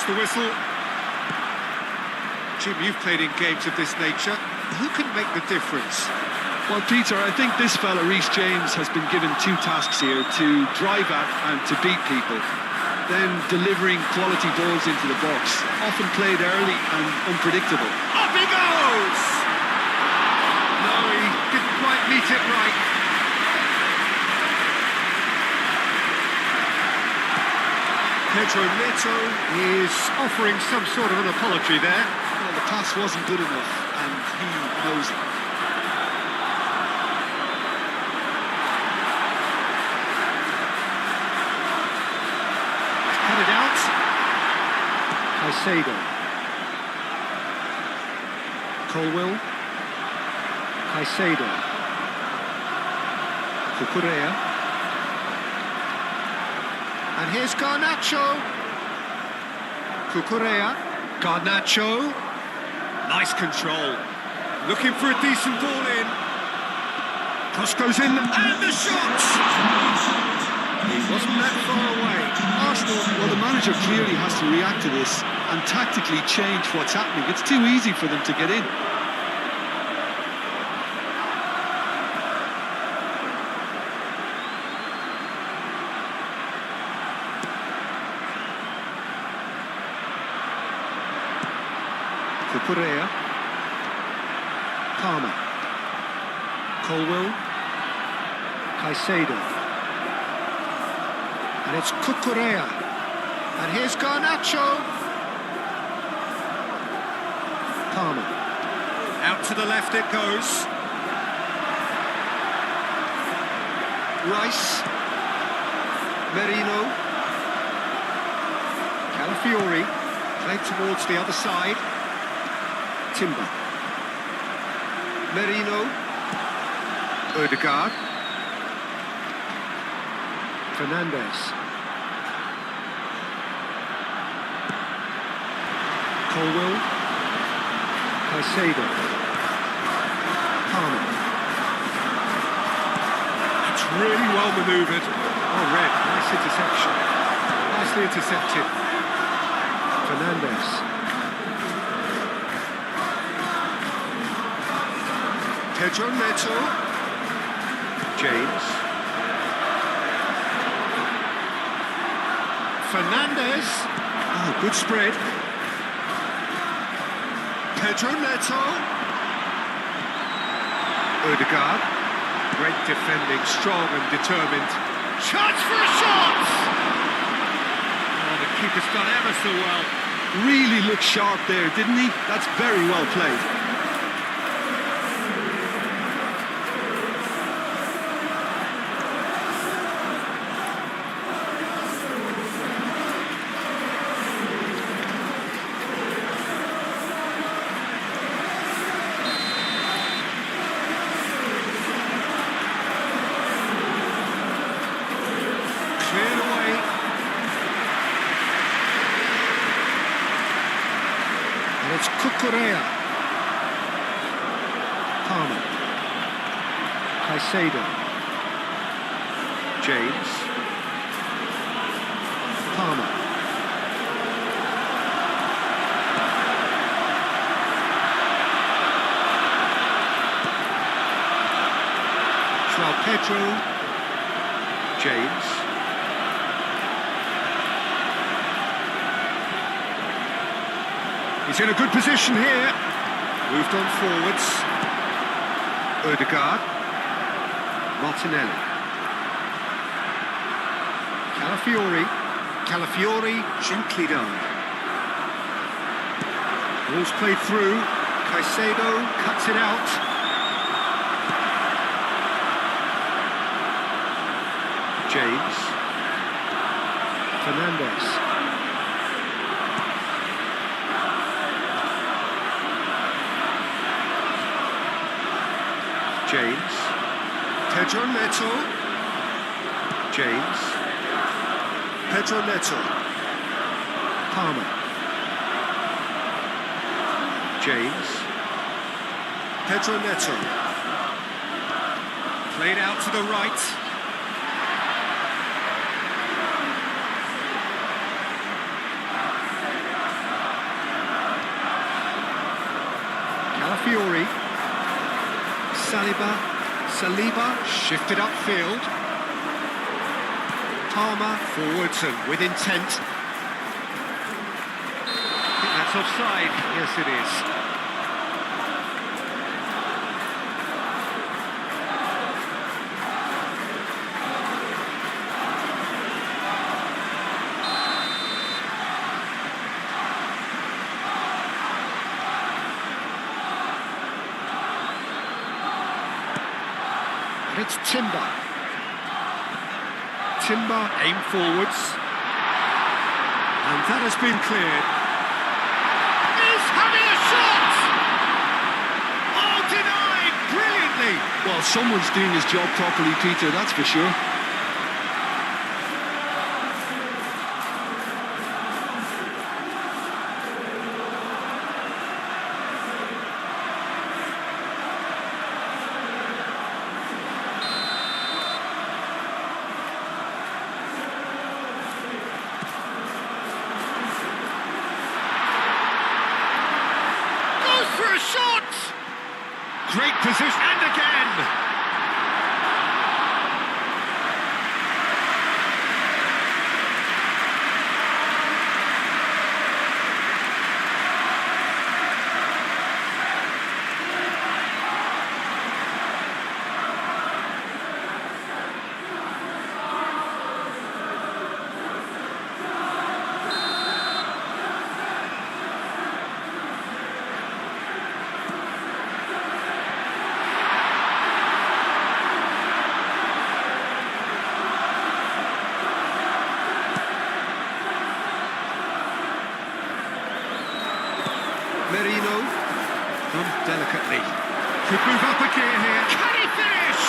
the whistle. Jim, you've played in games of this nature. Who can make the difference? Well, Peter, I think this fella, Reece James, has been given two tasks here: to drive at and to beat people. Then delivering quality balls into the box, often played early and unpredictable. Up he goes! No, he didn't quite meet it right. Pedro Neto is offering some sort of an apology there. Well, the pass wasn't good enough, and he knows it. Cut it out. Caicedo. Colwill. Caicedo. Cucurella. And here's Garnacho. Cucurella. Garnacho. Nice control. Looking for a decent ball in. Cross goes in, and the shot! He wasn't that far away. Arsenal, well, the manager clearly has to react to this and tactically change what's happening. It's too easy for them to get in. Cucurella. Palmer. Colwill. Caicedo. And it's Cucurella. And here's Garnacho. Palmer. Out to the left it goes. Rice. Merino. Calafiori. Played towards the other side. Timber. Merino. Odegaard. Fernandes. Colwill. Caicedo. Palmer. It's really well manoeuvred. Oh, red. Nice interception. Nicely intercepted. Fernandes. Pedro Neto. James. Fernandes. Oh, good spread. Pedro Neto. Odegaard. Great defending, strong and determined. Chance for a shot! Oh, the keeper's done ever so well. Really looked sharp there, didn't he? That's very well played. It's Cucurella. Palmer. Caicedo. James. Palmer. João Pedro. James. He's in a good position here. Moved on forwards. Odegaard. Martinelli. Calafiori. Calafiori, gently done. Ball's played through. Caicedo cuts it out. James. Fernandes. James. Pedro Neto. James. Pedro Neto. Palmer. James. Pedro Neto. Played out to the right. Calafiori. Saliba shifted upfield. Palmer forwards and with intent. I think that's offside. Yes, it is. It's Timber. Timber aim forwards. And that has been cleared. He's having a shot! Oh, denied! Brilliantly! Well, someone's doing his job properly, Peter, that's for sure. For a shot! Great position, and again! Merino, done delicately. Could move up a gear here. Can he finish?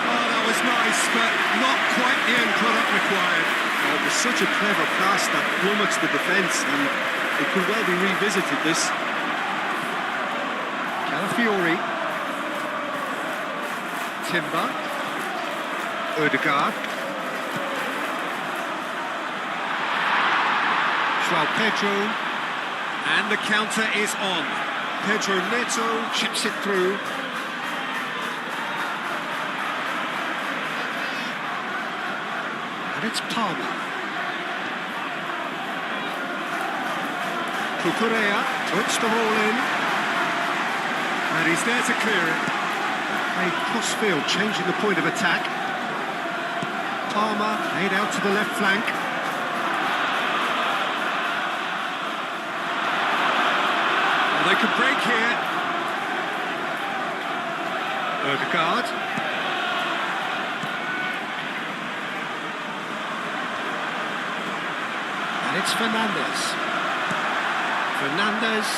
Oh, that was nice, but not quite the end product required. Oh, it was such a clever pass that plummets the defence, and it could well be revisited, this. Calafiori. Timber. Odegaard. João Pedro. And the counter is on. Pedro Neto chips it through. And it's Palmer. Cucurella puts the ball in. And he's there to clear it. Played cross-field, changing the point of attack. Palmer laid out to the left flank. They could break here. Odegaard. And it's Fernandes. Fernandes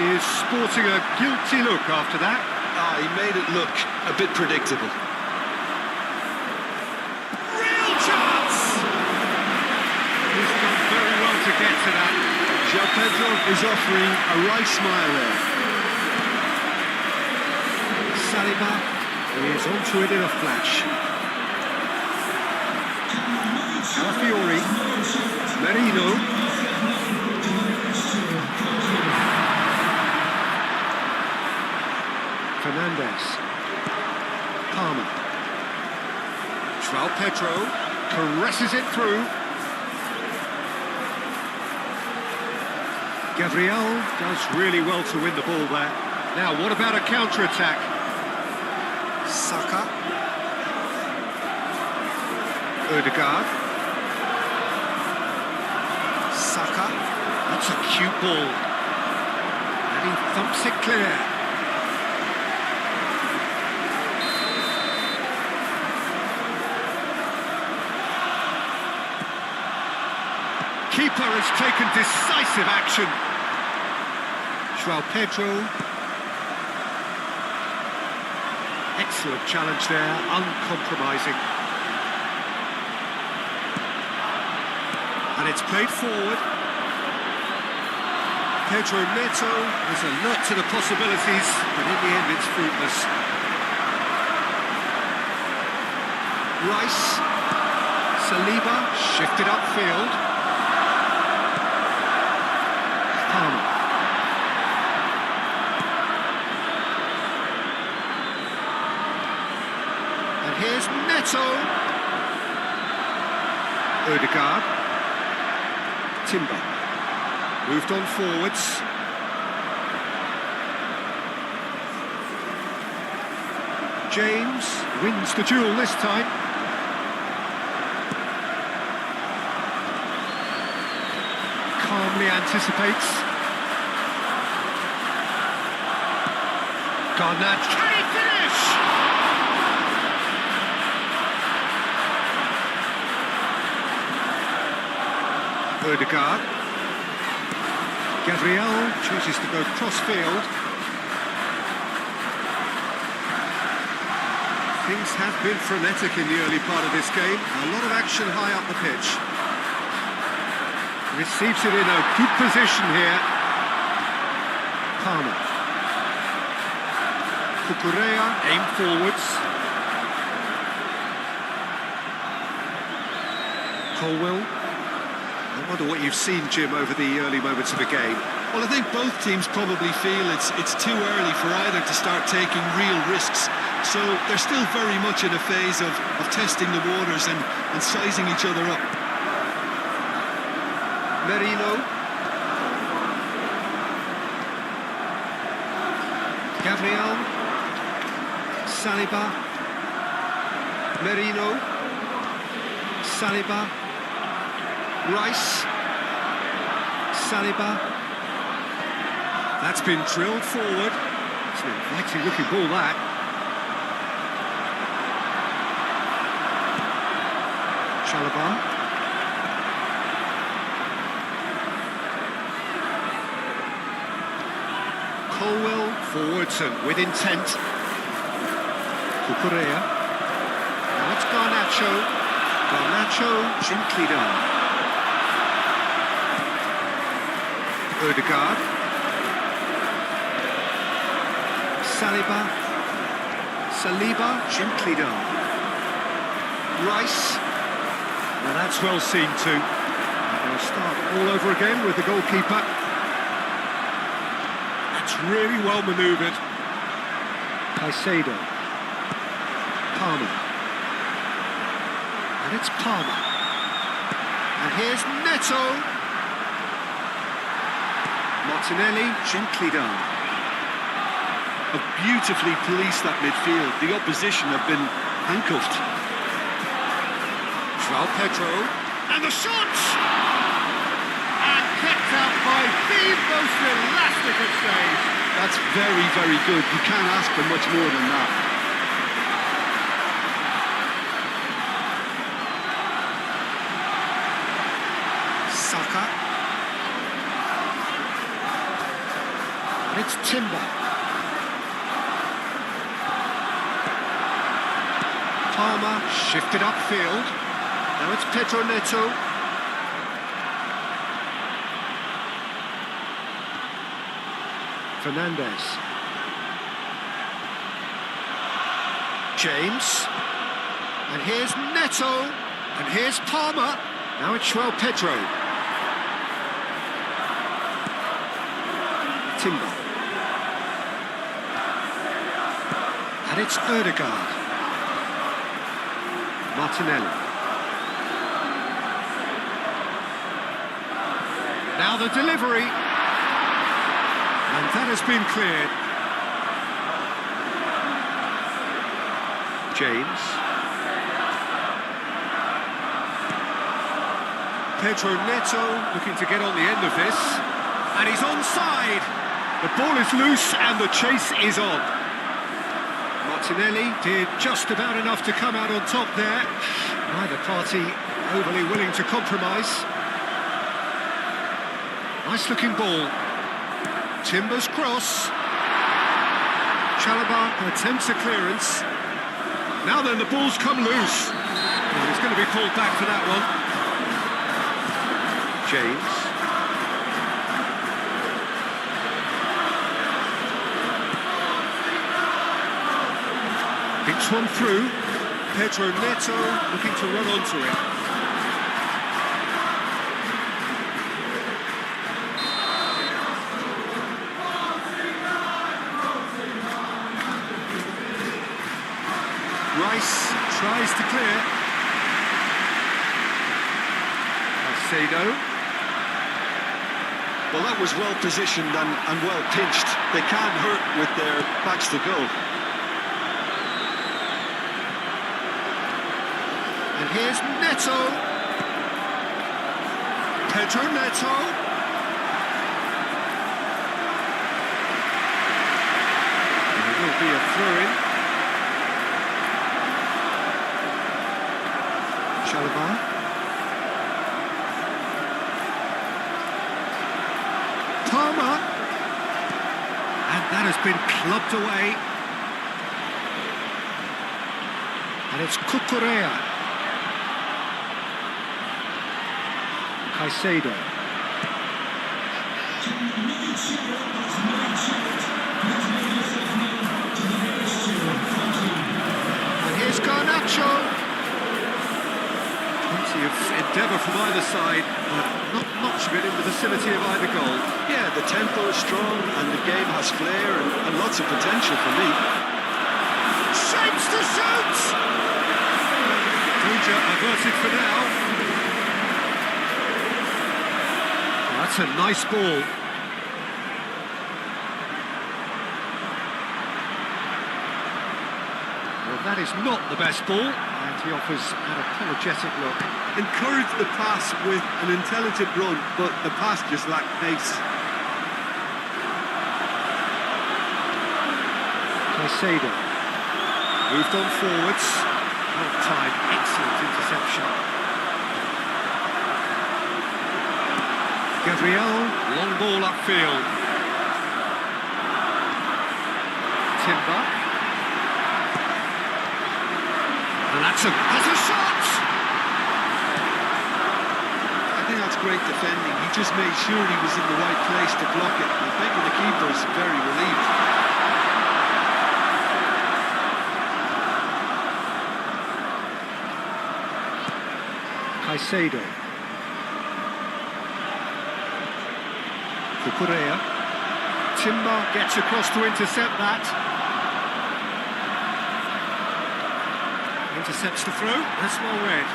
is sporting a guilty look after that. Ah, he made it look a bit predictable. Real chance! He's done very well to get to that. João Pedro is offering a right smile there. Saliba is onto it in a flash. Calafiori. Merino. Fernandes. Palmer. João Pedro caresses it through. Gabriel does really well to win the ball there. Now, what about a counter-attack? Saka. Odegaard. Saka. That's a cute ball. And he thumps it clear. Keeper has taken decisive action. João Pedro. Excellent challenge there, uncompromising. And it's played forward. Pedro Neto is alert to the possibilities, but in the end it's fruitless. Rice. Saliba shifted upfield. Palmer. here's Neto. Ødegaard. Timber. Moved on forwards. James wins the duel this time. Calmly anticipates. Garnett, can he finish? Ødegaard. Gabriel chooses to go cross-field. Things have been frenetic in the early part of this game. A lot of action high up the pitch. Receives it in a good position here. Palmer. Cucurella, aim forwards. Colwell. I wonder what you've seen, Jim, over the early moments of the game. Well, I think both teams probably feel it's too early for either to start taking real risks. So they're still very much in a phase of testing the waters and sizing each other up. Merino. Gabriel. Saliba. Merino. Saliba. Rice. Saliba. That's been drilled forward. It's an inviting looking ball, that. Chalobah. Colwell forwards and with intent. Cucurella. Now it's Garnacho. Garnacho gently done. Ødegaard. Saliba gently done. Rice. Now that's well seen too. They'll start all over again with the goalkeeper. That's really well manoeuvred. Caicedo. Palmer. And it's Palmer. And here's Neto. Martinelli, gently done. Have beautifully policed that midfield. The opposition have been handcuffed. João Pedro, and the shot! And kept out by the most elastic of saves. That's very, very good. You can't ask for much more than that. Saka. And it's Timber. Palmer shifted upfield. Now it's Pedro Neto. Fernandes. James. And here's Neto. And here's Palmer. Now it's João Pedro. Timber. And it's Ødegaard. Martinelli. Now the delivery. And that has been cleared. James. Pedro Neto looking to get on the end of this. And he's onside. The ball is loose and the chase is on. Martinelli did just about enough to come out on top there. Neither party overly willing to compromise. Nice looking ball. Timber's cross. Chalobah attempts a clearance. Now then, the ball's come loose. Well, he's going to be pulled back for that one. James. Pinks one through. Pedro Neto looking to run onto it. Rice tries to clear. Alcedo. Well, that was well positioned and well pinched. They can't hurt with their backs to goal. And here's Neto. Pedro Neto. There will be a throw-in. Chalobah. Palmer. And that has been clubbed away. And it's Cucurella. Caicedo. And here's Garnacho. Plenty of endeavour from either side, but not much of it in the vicinity of either goal. Yeah, the tempo is strong and the game has flair and lots of potential for me. Shapes to shoot! Danger averted for now. That's a nice ball. Well, that is not the best ball, and he offers an apologetic look. Encourage the pass with an intelligent run, but the pass just lacked pace. Caicedo. Moved on forwards. Well timed, excellent interception. Gabriel, long ball upfield. Timber. And that's a shot! I think that's great defending. He just made sure he was in the right place to block it. I think the keeper's very relieved. Caicedo. Cucurella. Timber gets across to intercept that. Intercepts the throw. That's well read.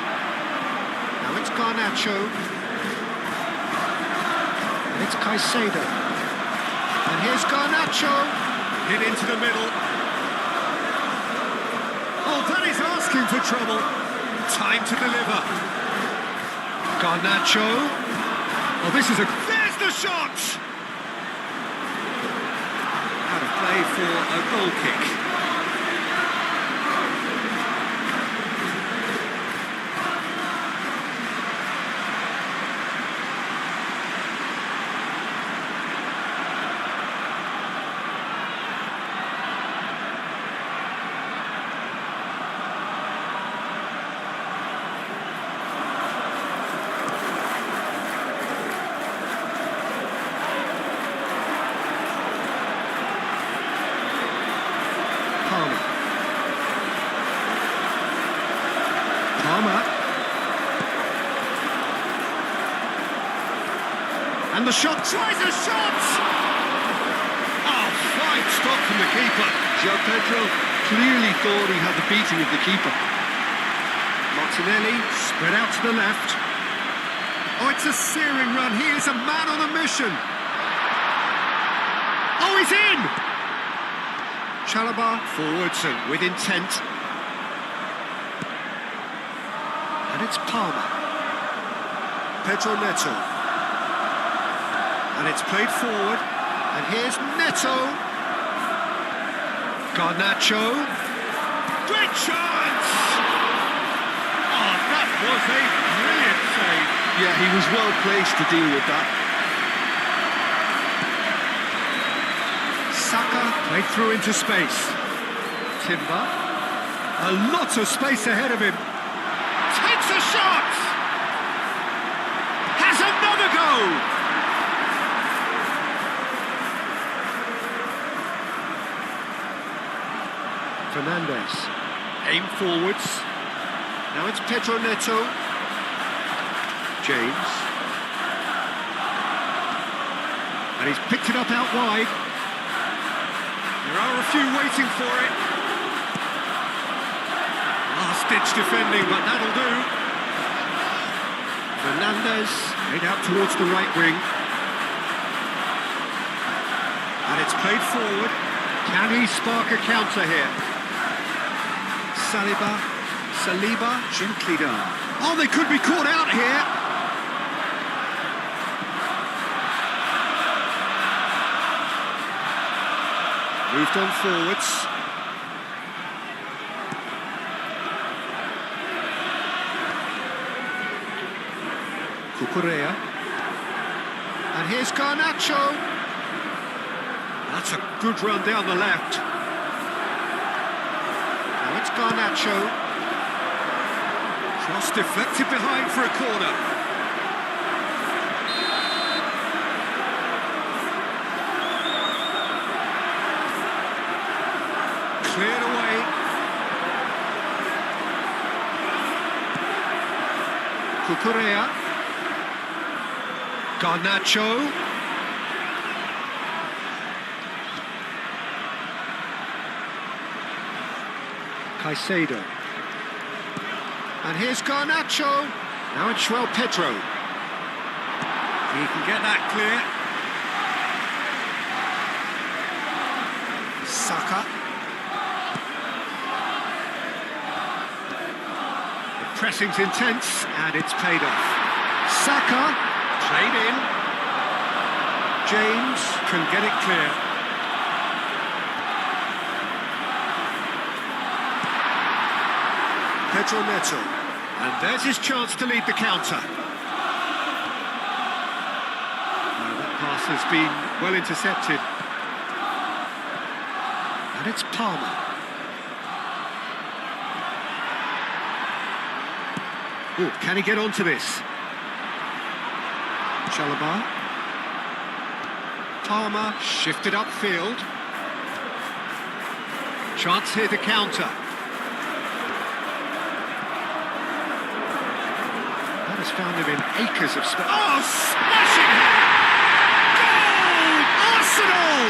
Now it's Garnacho. And it's Caicedo. And here's Garnacho. Hit into the middle. Oh, that is asking for trouble. Time to deliver. Garnacho. Oh, there's the shot! Out of play for a goal kick. Palmer. And the shot, tries a shot! Oh, fine stop from the keeper. João Pedro clearly thought he had the beating of the keeper. Martinelli spread out to the left. Oh, it's a searing run. He is a man on a mission. Oh, he's in! Chalobah forwards and with intent. And it's Palmer. Pedro Neto. And it's played forward. And here's Neto. Garnacho. Great chance! Oh, that was a brilliant save. Yeah, he was well placed to deal with that. Saka played through into space. Timber. A lot of space ahead of him. Takes a shot! Has another go! Fernandes. Aim forwards. Now it's Pedro Neto. James. And he's picked it up out wide. There are a few waiting for it. Last-ditch defending, but that'll do. Fernandez made out towards the right wing. And it's played forward. Can he spark a counter here? Saliba, gently done. Oh, they could be caught out here. Moved on forwards. Cucurella. And here's Garnacho. That's a good run down the left. Now it's Garnacho. Cross deflected behind for a corner. Cleared away. Cucurella. Garnacho. Caicedo. And here's Garnacho. Now it's João Pedro. He can get that clear. Saka. The pressing's intense, and it's paid off. Saka, played in. James can get it clear. Pedro Neto. And there's his chance to lead the counter. Now that pass has been well intercepted. And it's Palmer. Oh, can he get onto this? Chalobah. Palmer shifted upfield. Chance here to counter. That has found him in acres of space. Oh, smashing hit! Goal! Arsenal!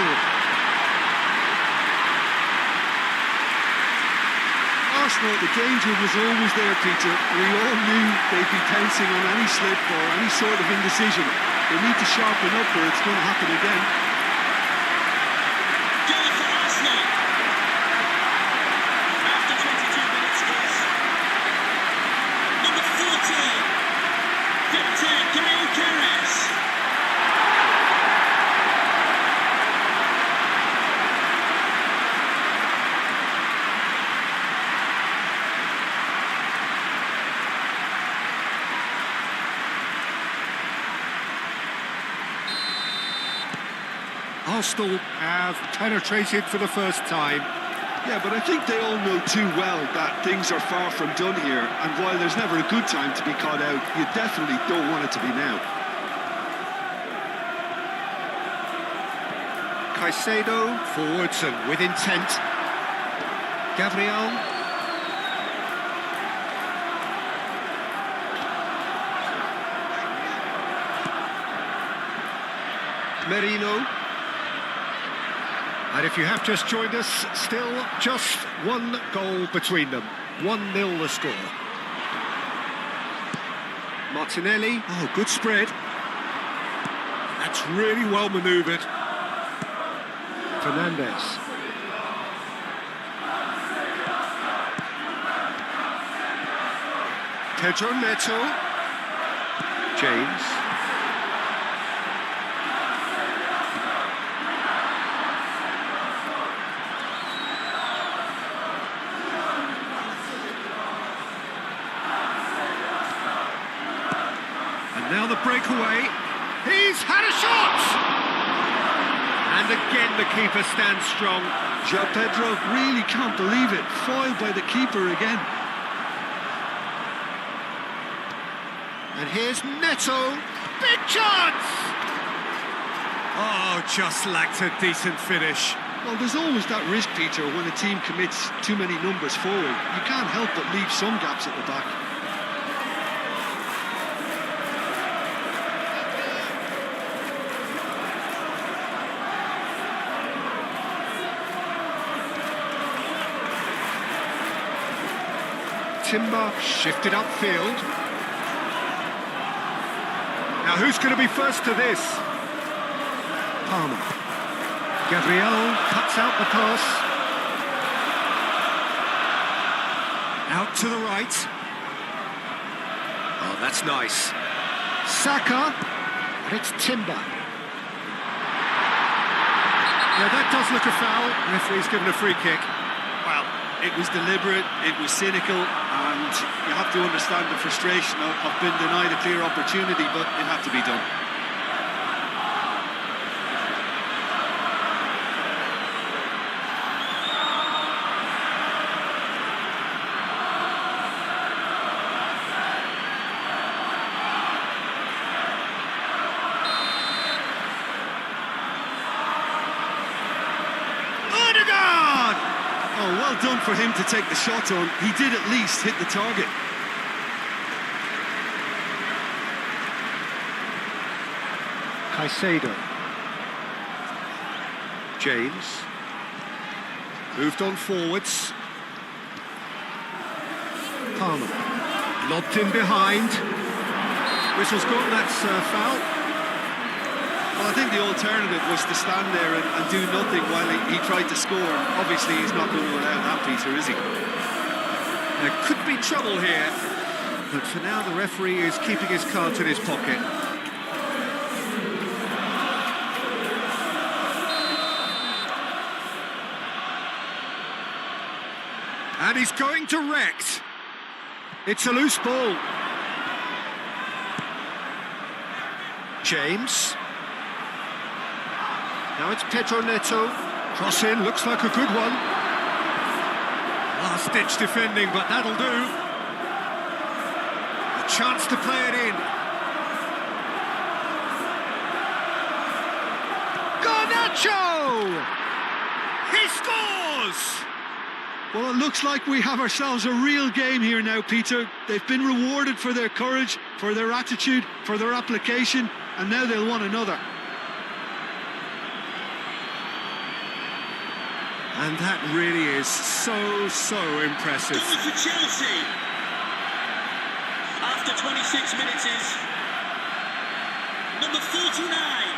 Arsenal, the danger was always there, Peter. We all knew they'd be pouncing on any slip or any sort of indecision. They need to sharpen up or it's going to happen again. Goal for Arsenal. After 22 minutes is number 14, Captain Camille Carres. Arsenal have penetrated for the first time. Yeah, but I think they all know too well that things are far from done here, and while there's never a good time to be caught out, you definitely don't want it to be now. Caicedo, forwards and with intent. Gabriel. Merino. And if you have just joined us, still just one goal between them. 1-0 the score. Martinelli. Oh, good spread. That's really well manoeuvred. Fernandez. Pedro Neto. James. Now the breakaway. He's had a shot! And again the keeper stands strong. João Pedro really can't believe it. Foiled by the keeper again. And here's Neto. Big chance! Oh, just lacked a decent finish. Well, there's always that risk, Peter, when a team commits too many numbers forward. You can't help but leave some gaps at the back. Timber shifted upfield. Now who's going to be first to this? Palmer. Gabriel cuts out the pass. Out to the right. Oh, that's nice. Saka, and it's Timber. Now that does look a foul. Referee's given a free kick. Well, it was deliberate, it was cynical, and you have to understand the frustration of being denied a clear opportunity, but it had to be done. Oh, well done for him to take the shot on. He did at least hit the target. Caicedo. James. Moved on forwards. Palmer. Lobbed in behind. Whistle's gone, that's foul. Well, I think the alternative was to stand there and do nothing while he tried to score. Obviously, he's not going to allow that, Peter, is he? There could be trouble here, but for now the referee is keeping his cards in his pocket. And he's going direct. It's a loose ball. James. Now it's Pedro Neto. Cross in, looks like a good one. Last-ditch defending, but that'll do. A chance to play it in. Garnacho! He scores! Well, it looks like we have ourselves a real game here now, Peter. They've been rewarded for their courage, for their attitude, for their application, and now they'll want another. And that really is so impressive. Goal for Chelsea. After 26 minutes is number 49.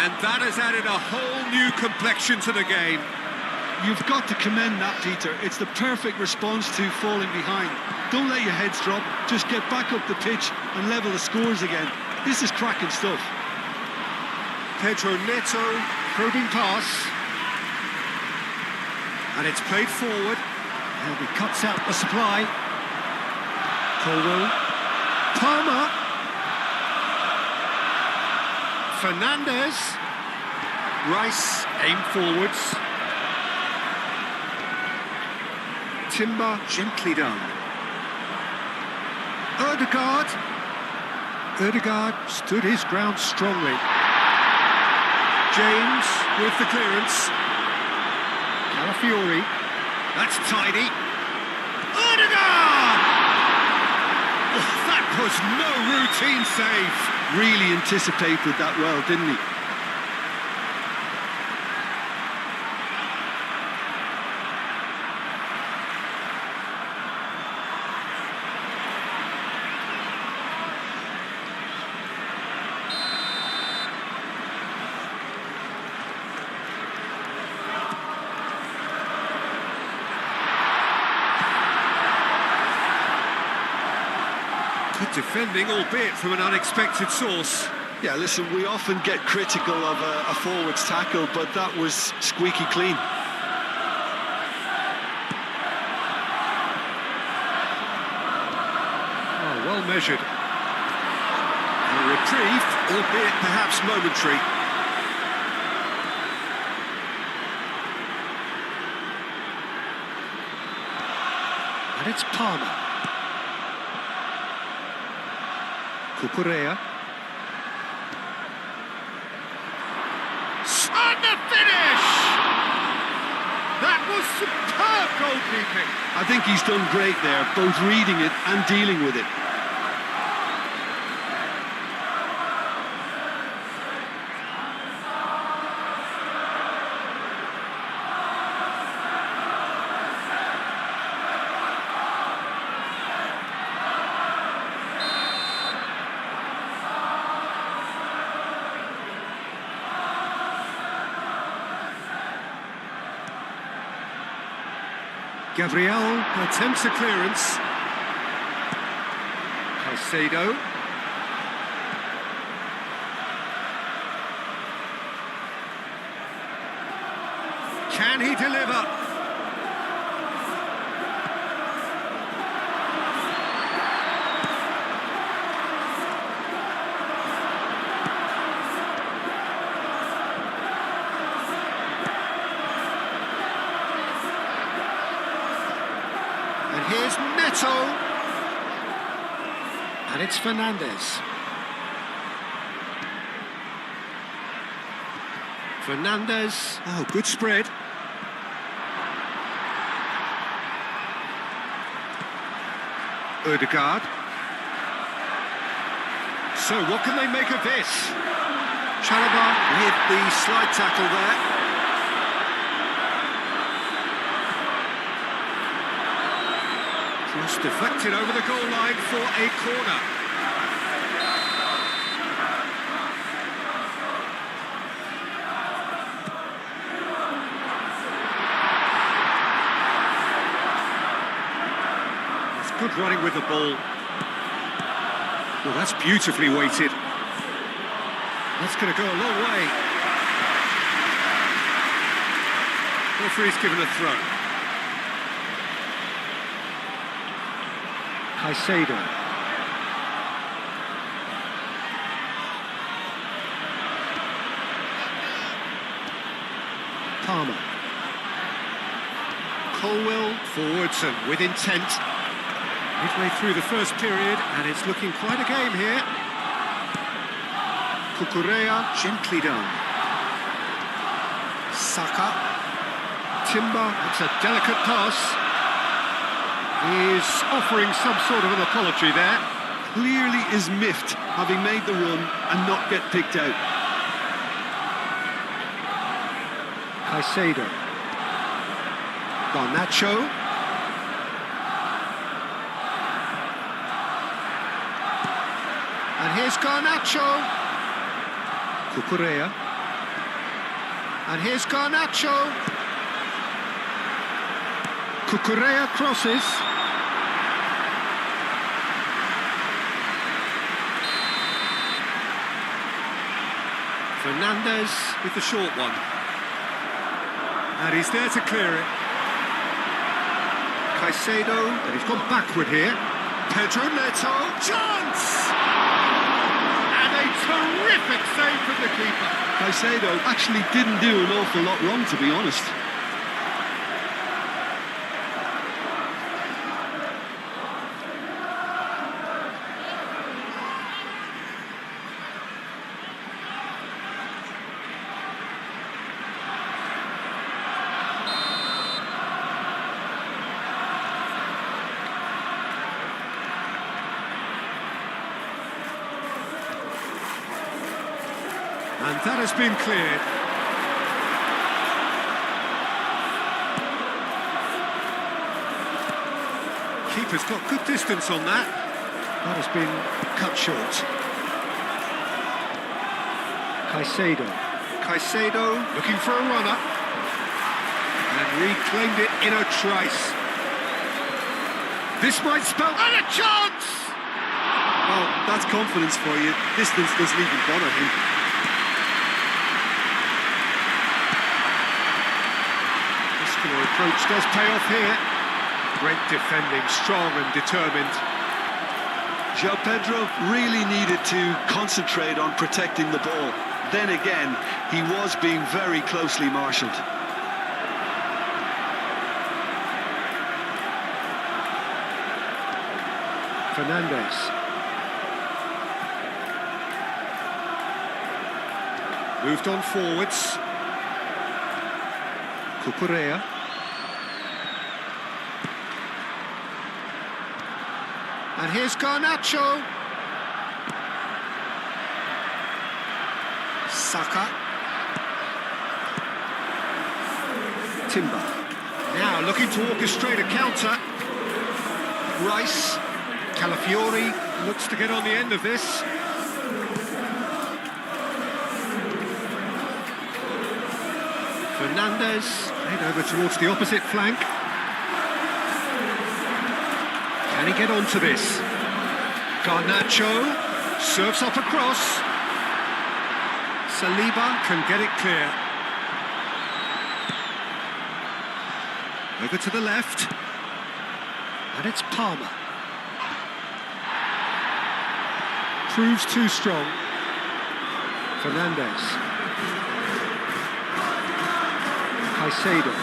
And that has added a whole new complexion to the game. You've got to commend that, Peter. It's the perfect response to falling behind. Don't let your heads drop. Just get back up the pitch and level the scores again. This is cracking stuff. Pedro Neto, probing pass. And it's played forward. And he cuts out the supply. Colwell. Palmer. Fernandez. Rice, aim forwards. Timber, gently done. Ødegaard stood his ground strongly. James with the clearance. Calafiori. That's tidy. Ødegaard! Oh, that was no routine save. Really anticipated that well, didn't he? Good defending, albeit from an unexpected source. Yeah, listen, we often get critical of a forward's tackle, but that was squeaky clean. Oh, well measured. A reprieve, albeit perhaps momentary. And it's Palmer. Cucurella. And the finish! That was superb goalkeeping. I think he's done great there, both reading it and dealing with it. Gabriel attempts a clearance. Caicedo. Can he deliver? And here's Neto. And it's Fernandez. Fernandez. Oh, good spread. Ødegaard. So what can they make of this? Carabao with the slide tackle there. Cross deflected over the goal line for a corner. It's good running with the ball. Well, that's beautifully weighted. That's going to go a long way. Referee's given a throw. Caicedo. Palmer. Colwell forwards and with intent. Midway through the first period, and it's looking quite a game here. Cucurella, gently done. Saka. Timber, it's a delicate pass. He's offering some sort of an apology there. Clearly is miffed, having made the run and not get picked out. Caicedo. Garnacho. And here's Garnacho. Cucurella. And here's Garnacho. Cucurella crosses. Fernandez with the short one. And he's there to clear it. Caicedo, and he's gone backward here. Pedro Neto, chance! And a terrific save from the keeper. Caicedo actually didn't do an awful lot wrong, to be honest. And that has been cleared. Keeper's got good distance on that. That has been cut short. Caicedo. Caicedo looking for a runner. And reclaimed it in a trice. This might spell... And a chance! Well, that's confidence for you. Distance doesn't even bother him. Approach does pay off here. Great defending, strong and determined. João Pedro really needed to concentrate on protecting the ball. Then again, he was being very closely marshalled. Fernandez. Moved on forwards. Cucurella. And here's Garnacho. Saka. Timber. Now looking to orchestrate a counter. Rice. Calafiori looks to get on the end of this. Fernandez, played over towards the opposite flank. Can he get onto this? Garnacho serves up across. Saliba can get it clear. Over to the left. And it's Palmer. Proves too strong. Fernandez. Caicedo.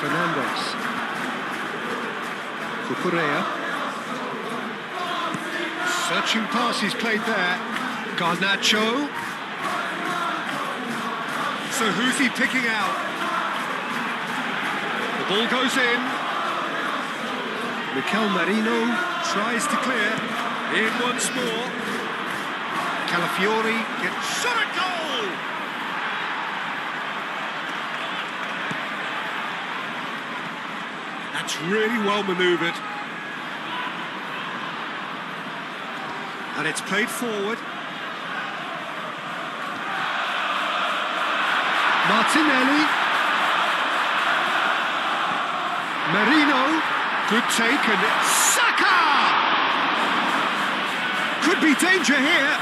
Fernandez. Cucurella. Searching passes played there. Garnacho. So who's he picking out? The ball goes in. Mikel Merino tries to clear. In once more. Calafiori gets shot at goal! That's really well manoeuvred. And it's played forward. Martinelli. Merino. Good take and Saka! Could be danger here.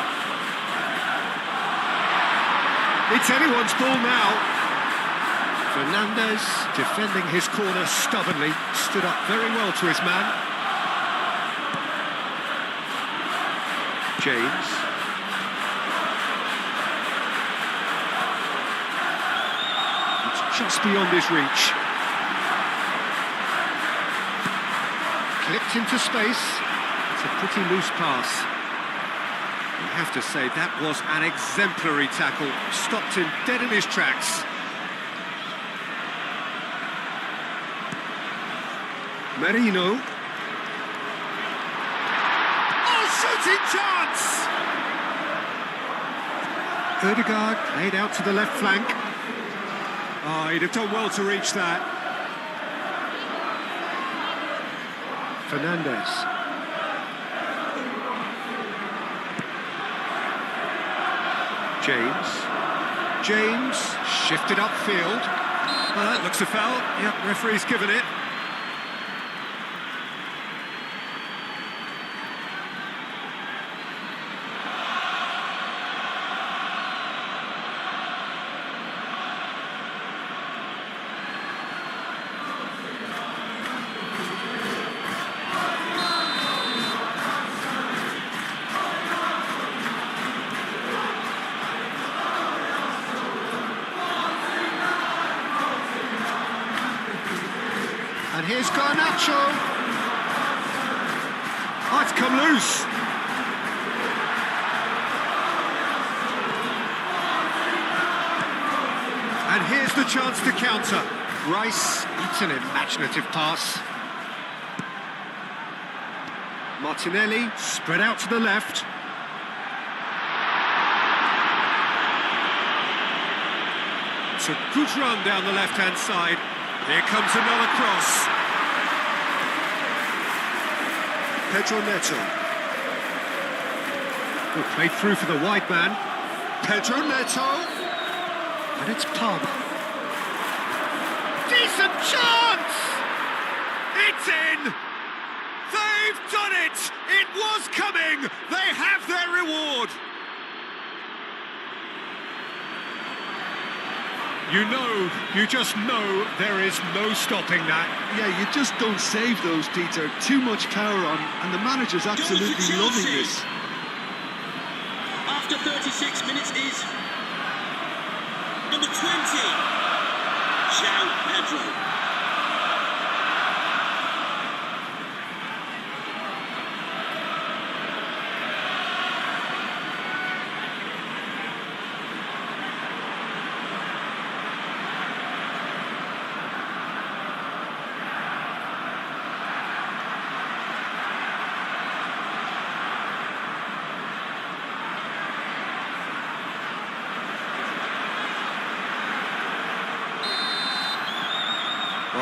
It's anyone's ball now. Fernandez defending his corner stubbornly. Stood up very well to his man. James. It's just beyond his reach. Clipped into space. It's a pretty loose pass. You have to say that was an exemplary tackle. Stopped him dead in his tracks. Merino. Oh, shooting chance! Ødegaard played out to the left flank. Oh, he'd have done well to reach that. Fernandez. James shifted upfield. Well, that looks a foul. Yep, referee's given it. And here's Garnacho. Oh, it's come loose. And here's the chance to counter. Rice, it's an imaginative pass. Martinelli, spread out to the left. It's a good run down the left-hand side. Here comes another cross. Pedro Neto. Oh, played through for the wide man. Pedro Neto. And it's Palmer. Decent chance! It's in! They've done it! It was coming! They have their reward! You just know there is no stopping that. Yeah, you just don't save those, Peter. Too much power on, and the manager's absolutely loving this. After 36 minutes is number 20, João Pedro.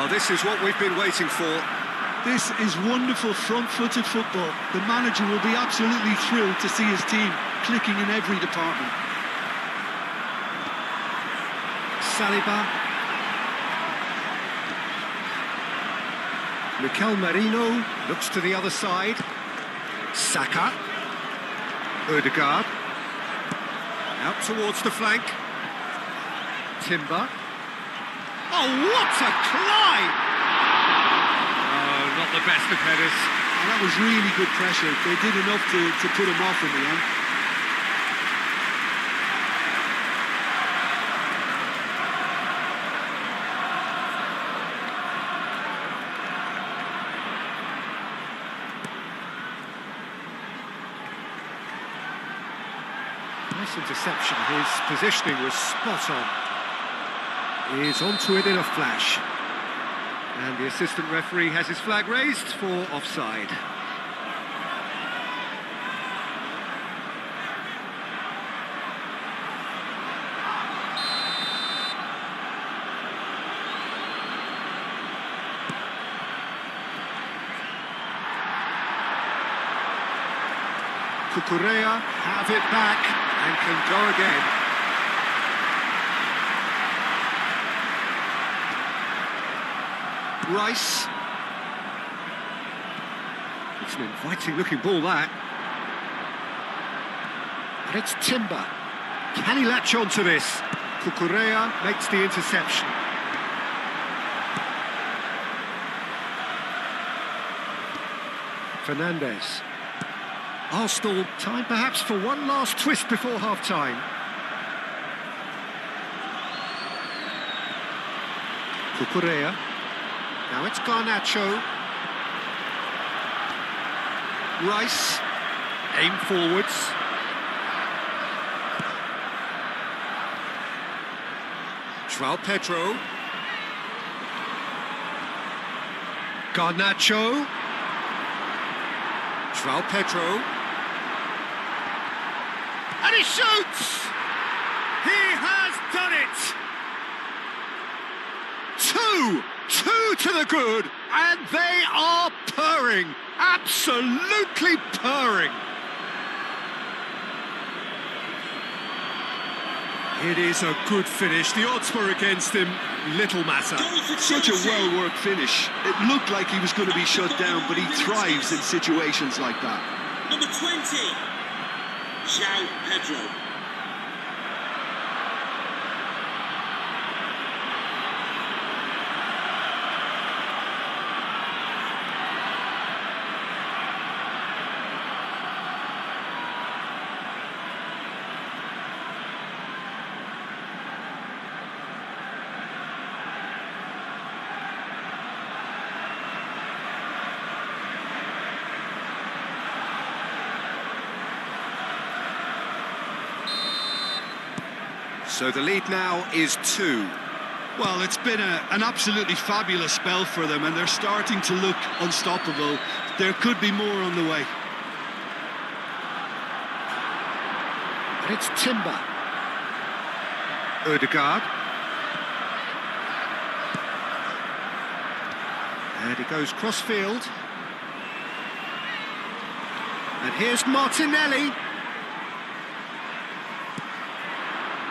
Well, this is what we've been waiting for. This is wonderful front-footed football. The manager will be absolutely thrilled to see his team clicking in every department. Saliba. Mikel Merino looks to the other side. Saka. Odegaard. Out towards the flank. Timber. Oh, what a climb! Oh, not the best of headers. And that was really good pressure. They did enough to put him off in the end. Nice interception. His positioning was spot on. He's onto it in a flash. And the assistant referee has his flag raised for offside. Cucurella have it back and can go again. Rice. It's an inviting looking ball, that. And it's Timber. Can he latch on to this? Cucurella makes the interception. Fernandes. Arsenal, time perhaps for one last twist before half-time. Cucurella. Now it's Garnacho. Rice. Aim forwards. João Pedro. Garnacho. João Pedro. And he shoots! He has done it! Two to the good, and they are purring, absolutely purring. It is a good finish. The odds were against him, little matter. Such a well-worked finish. It looked like he was going to be shut down, but he thrives in situations like that. Number 20, João Pedro. So the lead now is 2. Well, it's been an absolutely fabulous spell for them, and they're starting to look unstoppable. There could be more on the way. And it's Timber. Odegaard. And he goes cross-field. And here's Martinelli.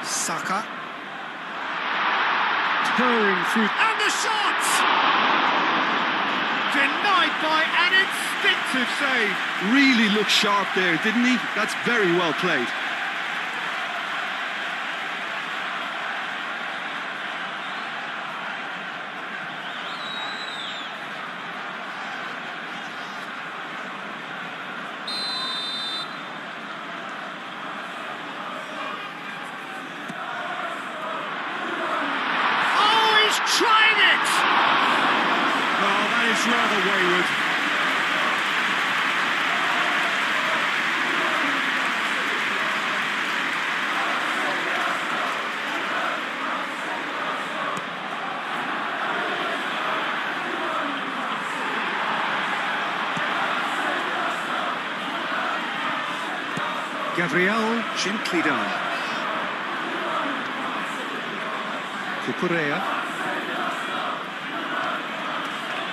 Saka. Purring through. And the shot! Denied by an instinctive save. Really looked sharp there, didn't he? That's very well played. Trying it! Well, that is rather wayward. Gabriel gently done.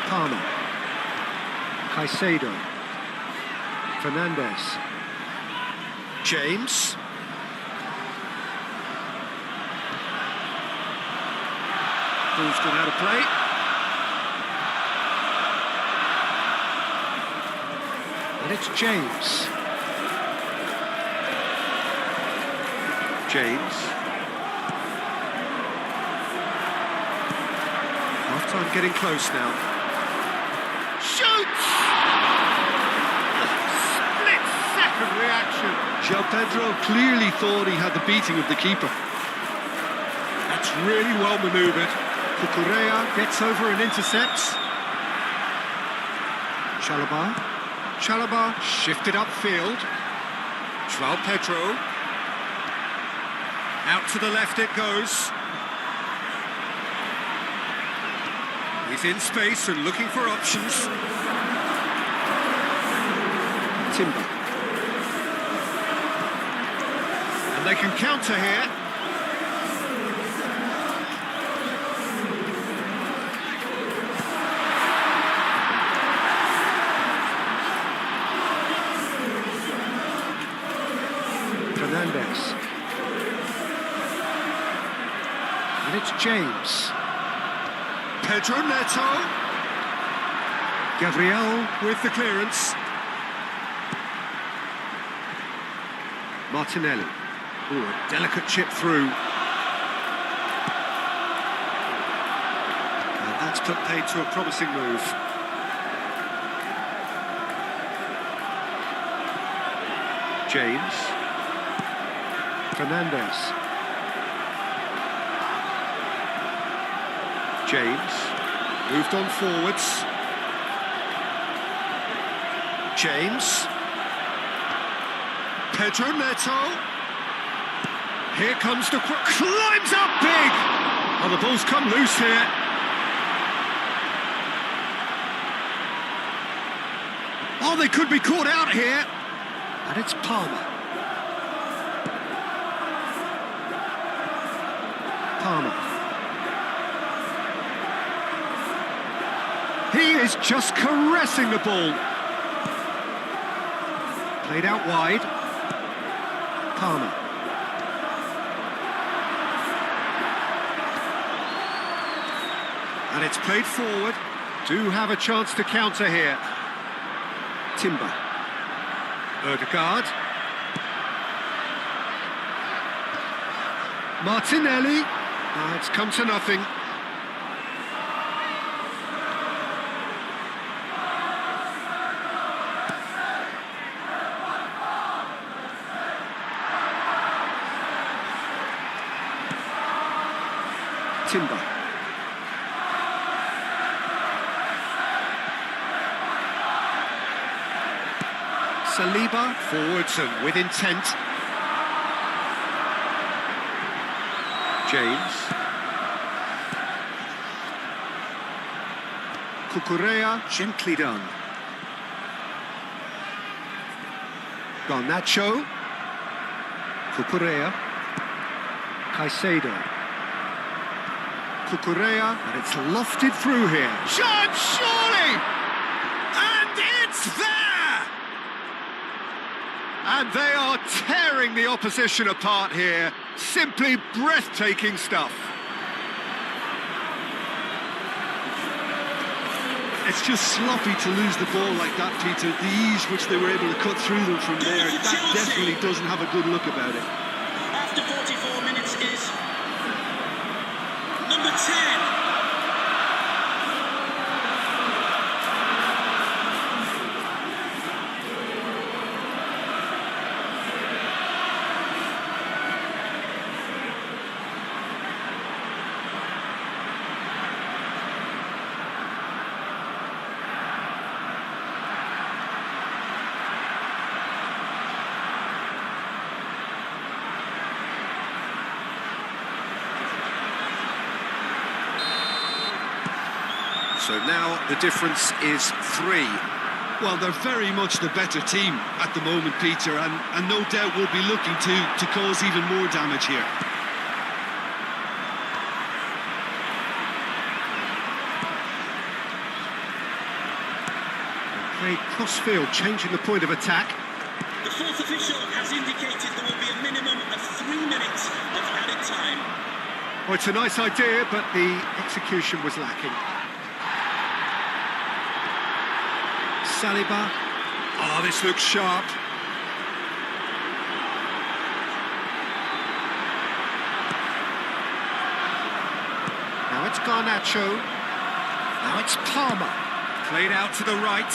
Palmer. Caicedo. Fernandez. James. Ball's gone out of play. And it's James. James. Half-time getting close now. Shoots! Split-second reaction. João Pedro clearly thought he had the beating of the keeper. That's really well manoeuvred. Cucurella gets over and intercepts. Chalobah shifted upfield. João Pedro. Out to the left it goes. He's in space and looking for options. Timber. And they can counter here. Fernandez. And it's James. Pedro Neto. Gabriel with the clearance. Martinelli. Ooh, a delicate chip through. And that's put paid to a promising move. James. Fernandez. James. Moved on forwards. James. Pedro Neto. Here comes the... climbs up big! Oh, the ball's come loose here. Oh, they could be caught out here. And it's Palmer. He is just caressing the ball. Played out wide. Palmer. And it's played forward. Do have a chance to counter here. Timber. Ødegaard. Martinelli. It's come to nothing. Timber. Saliba forwards and with intent. James. Cucurella, gently done. Garnacho. Cucurella. Caicedo. Cucurella, and it's lofted through here. Shot, surely! And it's there! And they are tearing the opposition apart here. Simply breathtaking stuff. It's just sloppy to lose the ball like that, Peter. The ease which they were able to cut through them from there, that definitely doesn't have a good look about it. After 44 minutes is number 10. So now the difference is 3. Well, they're very much the better team at the moment, Peter, and no doubt will be looking to cause even more damage here. played cross-field, changing the point of attack. The fourth official has indicated there will be a minimum of 3 minutes of added time. Well, it's a nice idea, but the execution was lacking. Saliba. Oh, this looks sharp. Now it's Garnacho. Now it's Palmer. Played out to the right.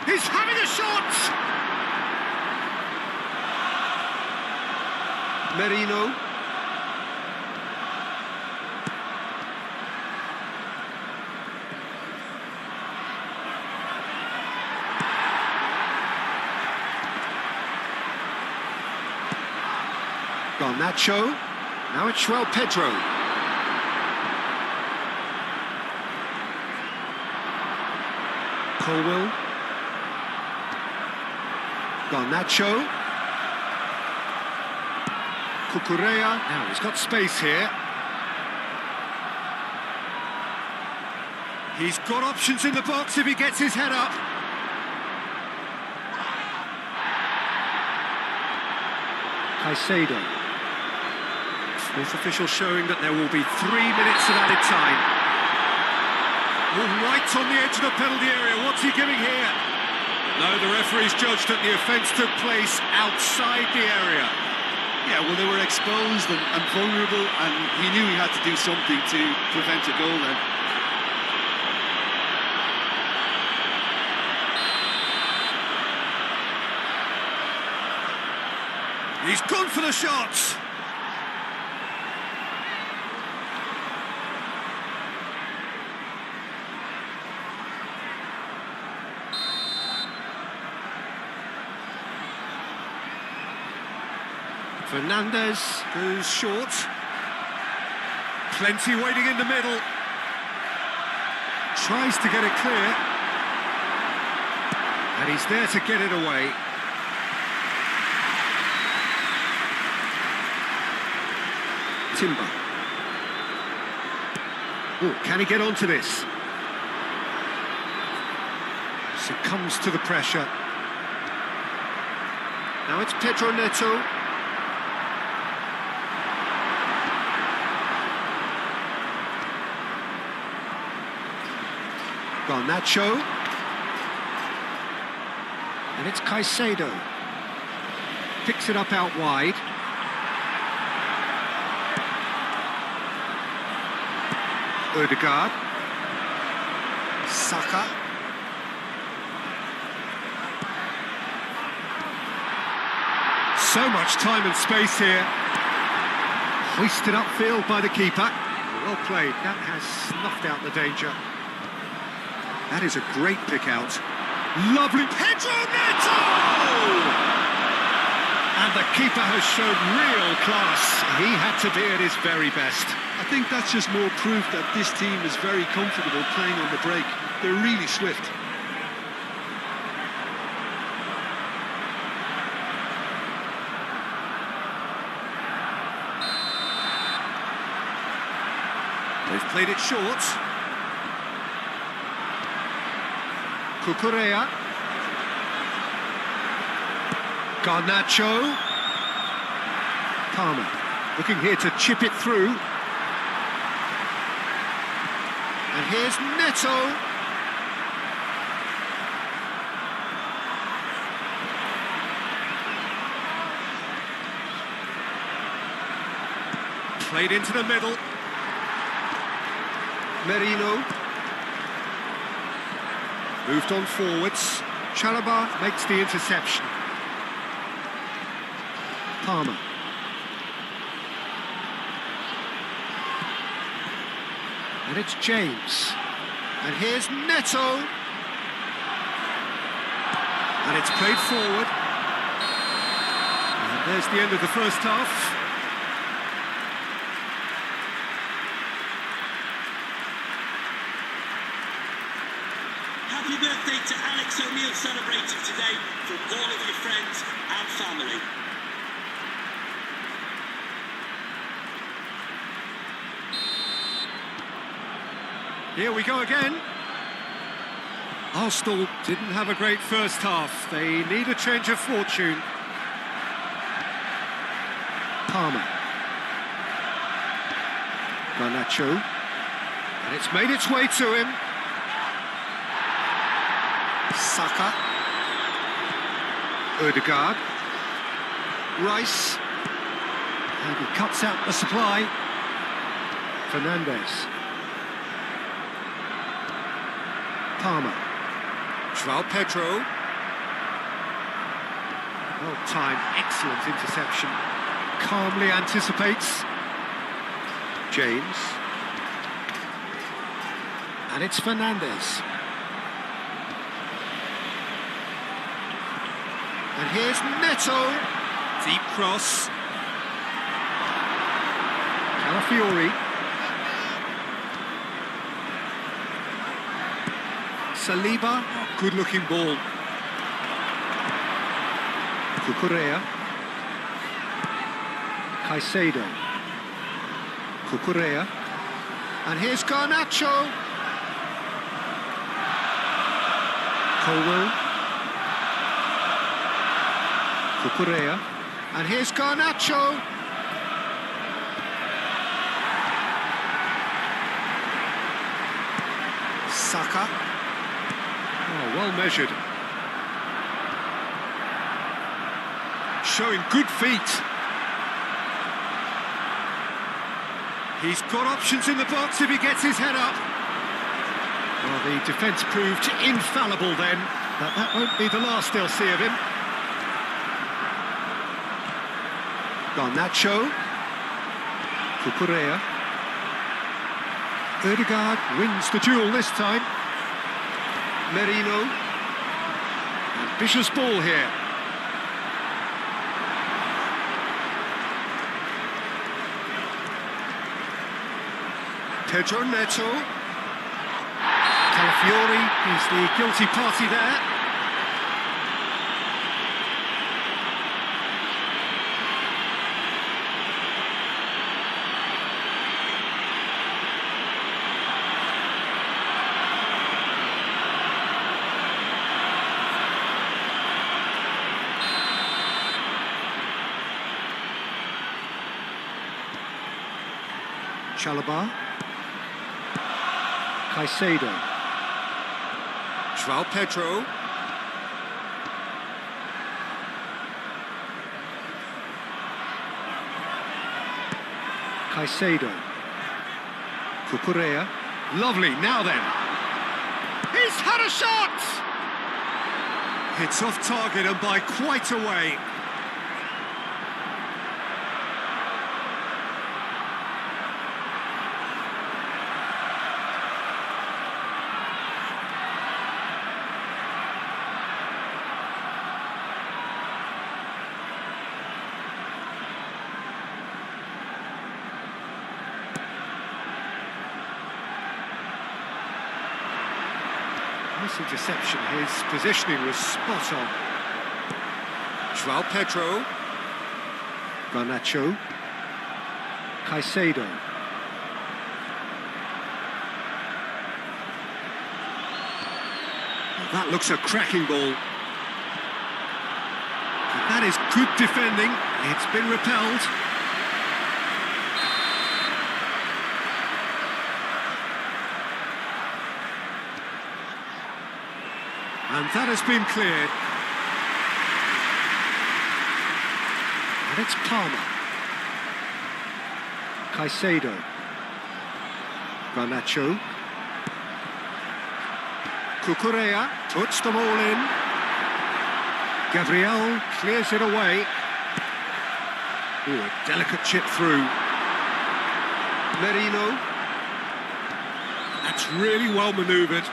He's having a shot! Merino. Garnacho. Now it's João Pedro. Colwell. Garnacho. Cucurella. Now he's got space here. He's got options in the box if he gets his head up. Caicedo. Fourth official showing that there will be 3 minutes of added time. Oh, right on the edge of the penalty area. What's he giving here? No, the referee's judged that the offence took place outside the area. Yeah, well, they were exposed and vulnerable, and he knew he had to do something to prevent a goal then. He's gone for the shots. Fernandez goes short. Plenty waiting in the middle. Tries to get it clear. And he's there to get it away. Timber. Oh, can he get onto this? Succumbs to the pressure. Now it's Pedro Neto. Garnacho. And it's Caicedo. Picks it up out wide. Odegaard. Saka. So much time and space here. Hoisted upfield by the keeper. Well played. That has snuffed out the danger. That is a great pick out. Lovely Pedro Neto! And the keeper has shown real class. He had to be at his very best. I think that's just more proof that this team is very comfortable playing on the break. They're really swift. They've played it short. Cucurella. Garnacho. Palmer looking here to chip it through. And here's Neto. Played into the middle. Merino. Moved on forwards. Carabao makes the interception. Palmer. And it's James. And here's Neto. And it's played forward. And there's the end of the first half. Happy birthday to Alex O'Neill celebrating today from all of your friends and family. Here we go again. Arsenal didn't have a great first half. They need a change of fortune. Palmer. Garnacho. And it's made its way to him. Saka. Odegaard. Rice. And he cuts out the supply. Fernandes. Palmer. João Pedro. Well-timed, excellent interception. Calmly anticipates. James. And it's Fernandes. And here's Neto. Deep cross. Calafiori. Saliba. Oh, good-looking ball. Cucurella. Caicedo. Cucurella. And here's Garnacho. Colwell. Cucurella. And here's Garnacho. Saka. Oh, well measured. Showing good feet. He's got options in the box if he gets his head up. Well, the defence proved infallible then, but that won't be the last they'll see of him. Garnacho. Cucurella. Odegaard wins the duel this time. Merino. Ambitious ball here. Pedro Neto. Calafiori is the guilty party there. Chalobah. Caicedo. João Pedro. Caicedo. Cucurella. Lovely, now then. He's had a shot! It's off target and by quite a way. Nice interception, his positioning was spot on. João Pedro. Garnacho. Caicedo. That looks a cracking ball. And that is good defending. It's been repelled. And that has been cleared. And it's Palmer. Caicedo. Garnacho. Cucurella puts them all in. Gabriel clears it away. Ooh, a delicate chip through. Merino. That's really well manoeuvred.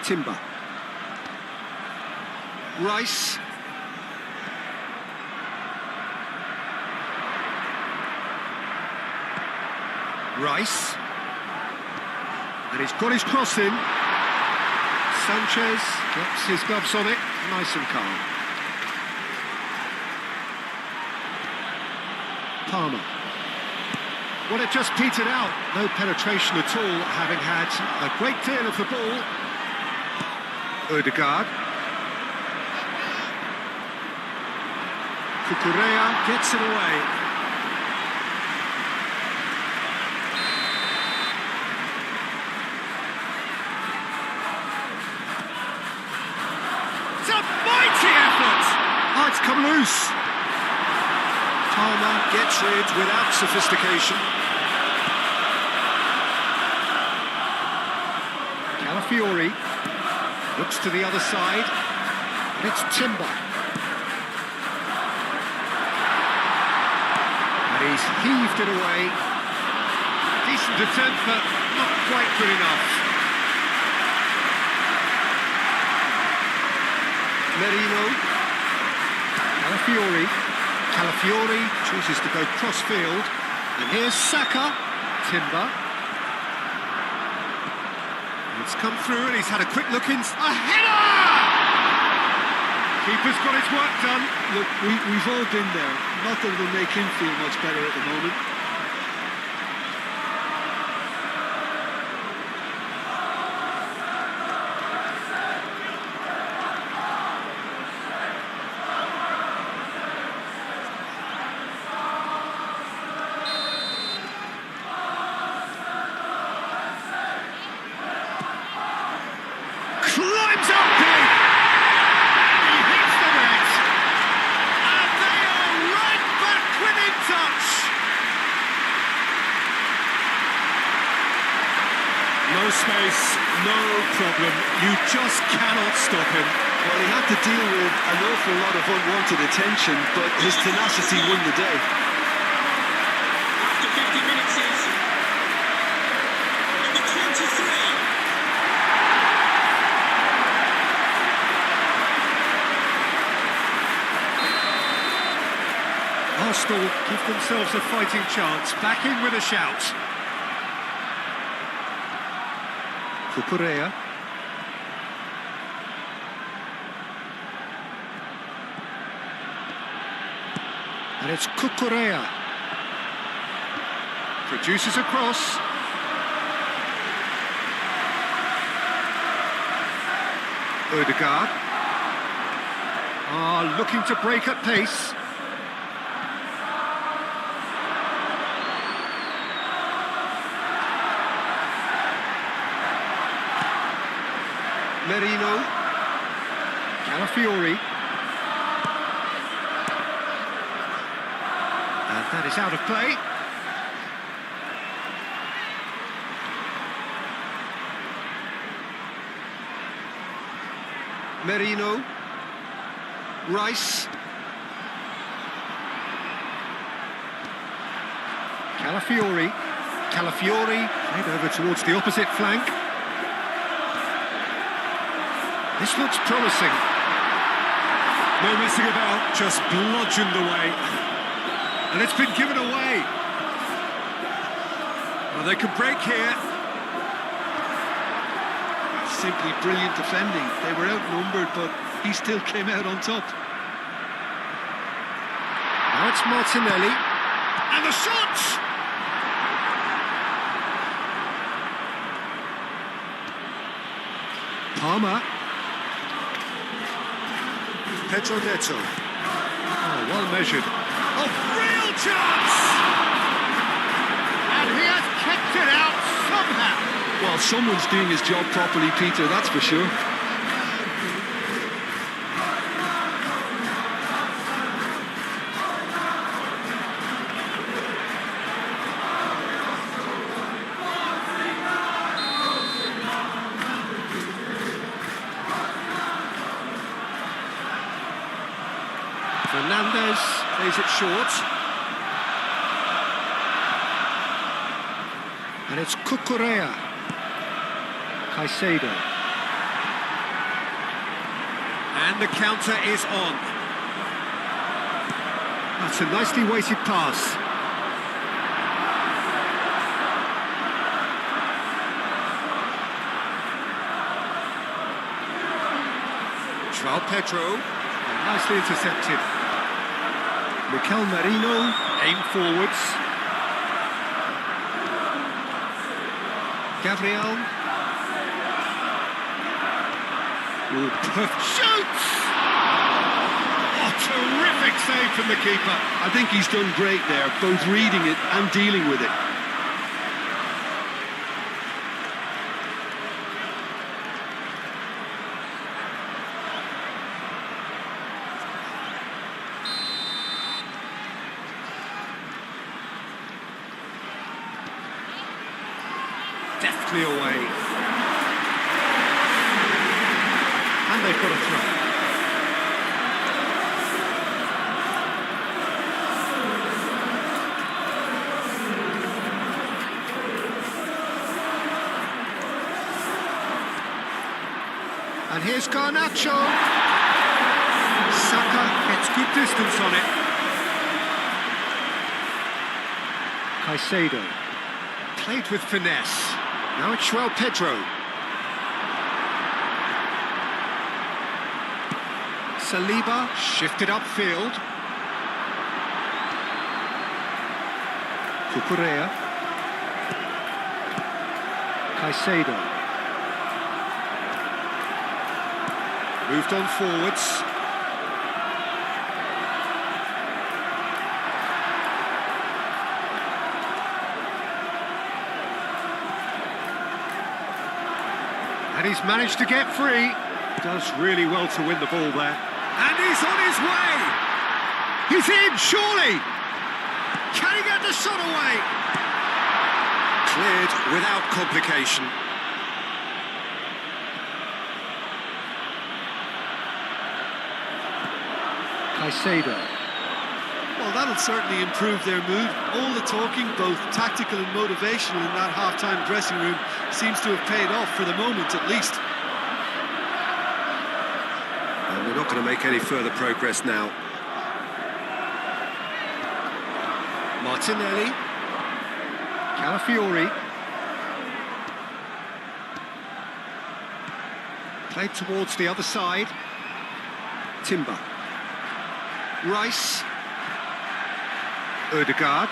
Timber. Rice. Rice. And he's got his cross in. Sanchez gets his gloves on it, nice and calm. Palmer. Well, it just petered out. No penetration at all, having had a great deal of the ball. Odegaard. Cucurella gets it away. It's a mighty effort! Oh, it's come loose. Palmer gets rid without sophistication. Calafiori looks to the other side, and it's Timber. And he's heaved it away. Decent attempt, but not quite good enough. Merino. Calafiori chooses to go cross-field. And here's Saka. Timber. It's come through and he's had a quick look in. A header! Keeper's got his work done. Look, we've all been there. Not that it'll make him feel much better at the moment. Climbs up big! He hits the net! And they are right back within touch! No space, no problem. You just cannot stop him. Well, he had to deal with an awful lot of unwanted attention, but his tenacity won the day. After 50 minutes is number 23. Arsenal give themselves a fighting chance. Back in with a shout. Cucurella. And it's Cucurella. Produces a cross. Odegaard. Looking to break at pace. Merino. Calafiori. And that is out of play. Merino. Rice. Calafiori played over towards the opposite flank. This looks promising. No messing about, just bludgeoned away. And it's been given away. Well, they can break here. Simply brilliant defending. They were outnumbered, but he still came out on top. Now it's Martinelli. And the shot! Palmer. Pedro Neto. Oh, well measured. Oh, real chance! And he has kept it out somehow. Well, someone's doing his job properly, Peter, that's for sure. Fernandez plays it short. And it's Cucurella. Caicedo. And the counter is on. That's a nicely weighted pass. João Pedro. Nicely intercepted. Mikel Merino, aim forwards. Gabriel. Ooh, perfect. Shoots! Oh, terrific save from the keeper. I think he's done great there, both reading it and dealing with it. Deftly away. And they've got a throw. And here's Garnacho. Saka gets good distance on it. Caicedo. Played with finesse. Now it's João Pedro. Saliba shifted upfield. Cucurella. Caicedo. Moved on forwards. And he's managed to get free. Does really well to win the ball there. And he's on his way! He's in, surely! Can he get the shot away? Cleared without complication. Caicedo. Well, that'll certainly improve their mood. All the talking, both tactical and motivational in that half-time dressing room, seems to have paid off for the moment, at least. And they're not going to make any further progress now. Martinelli. Calafiori. Played towards the other side. Timber. Rice. Ødegaard.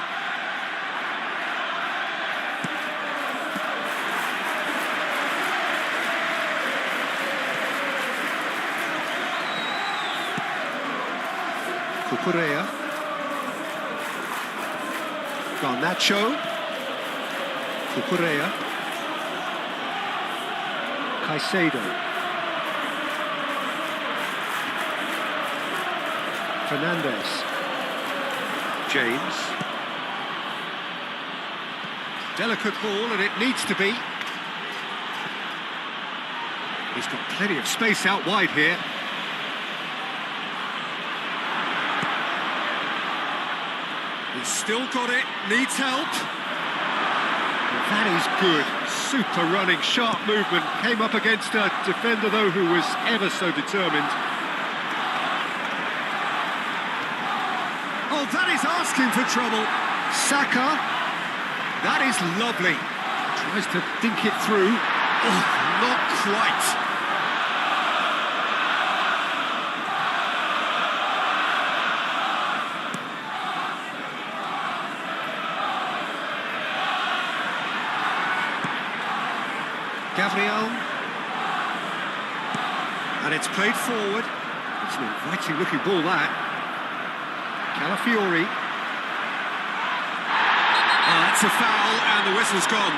Cucurella. Garnacho. Cucurella. Caicedo. Fernandes. James. Delicate ball, and it needs to be. He's got plenty of space out wide here. He's still got it, needs help. That is good. Super running, sharp movement. Came up against a defender, though, who was ever so determined. Oh, that is asking for trouble. Saka. That is lovely. Tries to dink it through. Oh, not quite. Gabriel. And it's played forward. It's an inviting looking ball, that. Calafiori. Oh, that's a foul, and the whistle's gone.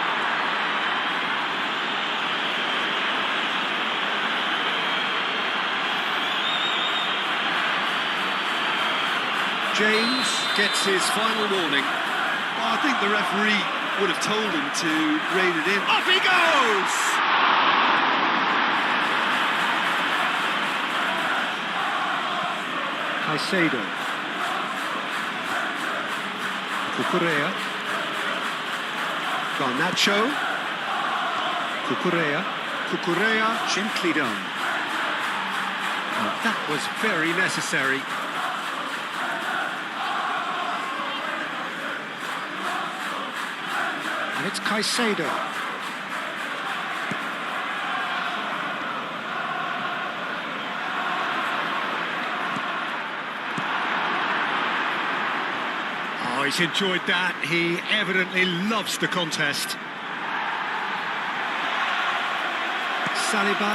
James gets his final warning. Well, I think the referee would have told him to rein it in. Off he goes! Caicedo. Cucurella. Garnacho. Cucurella. Cucurella, gently done. Oh, that was very necessary. And it's Caicedo. Oh, he's enjoyed that. He evidently loves the contest. Saliba.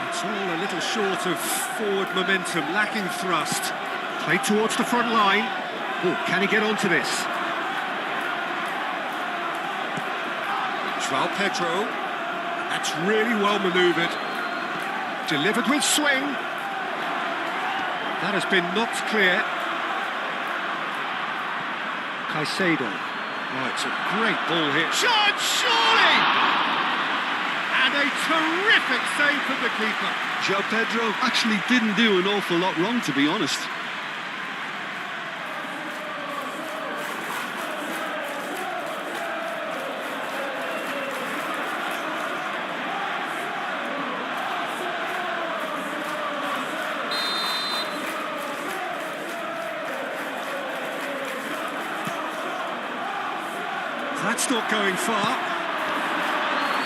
It's all a little short of forward momentum, lacking thrust. Played towards the front line. Oh, can he get onto this? João Pedro. That's really well manoeuvred. Delivered with swing. That has been knocked clear. Caicedo. Oh, it's a great ball here. Shot, surely! And a terrific save from the keeper. João Pedro actually didn't do an awful lot wrong, to be honest. That's not going far.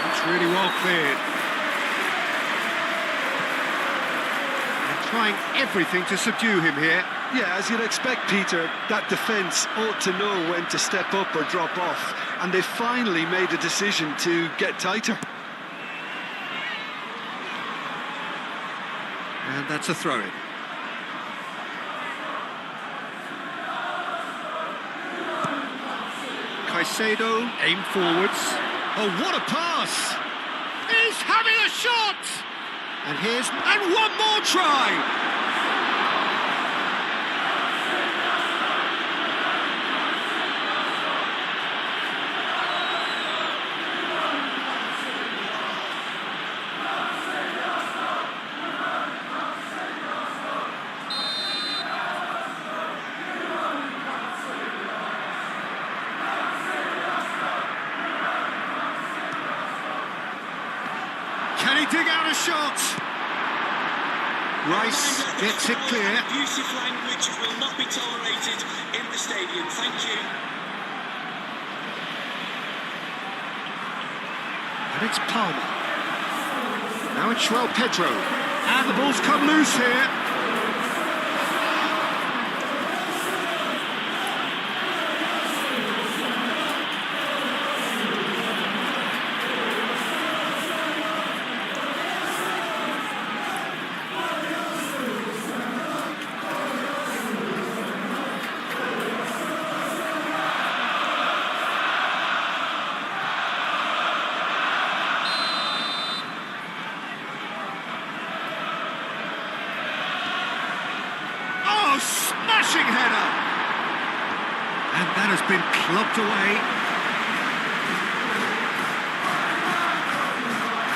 That's really well cleared. They're trying everything to subdue him here. Yeah, as you'd expect, Peter, that defence ought to know when to step up or drop off, and they finally made a decision to get tighter. And that's a throw-in. Caicedo, aim forwards. Oh, what a pass! He's having a shot! And one more try! Can he dig out a shot? Rice gets it clear. Abusive language will not be tolerated in the stadium. Thank you. And it's Palmer. Now it's João Pedro. And the ball's come loose here. Smashing header! And that has been clubbed away.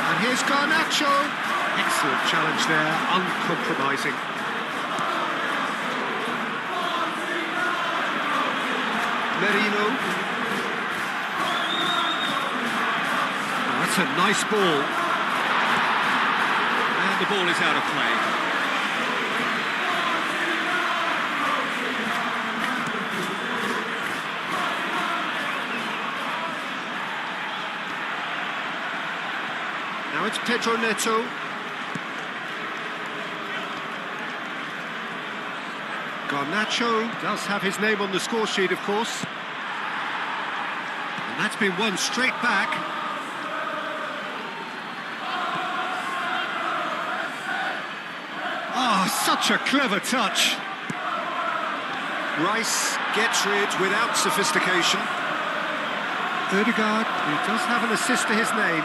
And here's Garnacho. Excellent challenge there, uncompromising. Merino. Oh, that's a nice ball. And the ball is out of play. Now it's Pedro Neto. Garnacho does have his name on the score sheet, of course. And that's been won straight back. Oh, such a clever touch. Rice gets rid without sophistication. Ødegaard, who does have an assist to his name.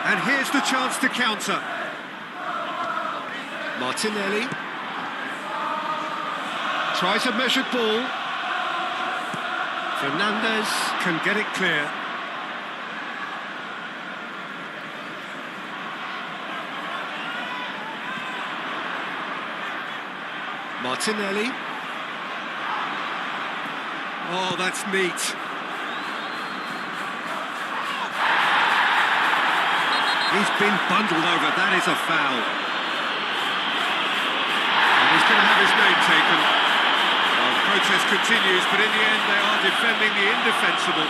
And here's the chance to counter. Martinelli. Tries a measured ball. Fernandez can get it clear. Martinelli. Oh, that's neat. He's been bundled over, that is a foul. And he's going to have his name taken. Well, the protest continues, but in the end they are defending the indefensible.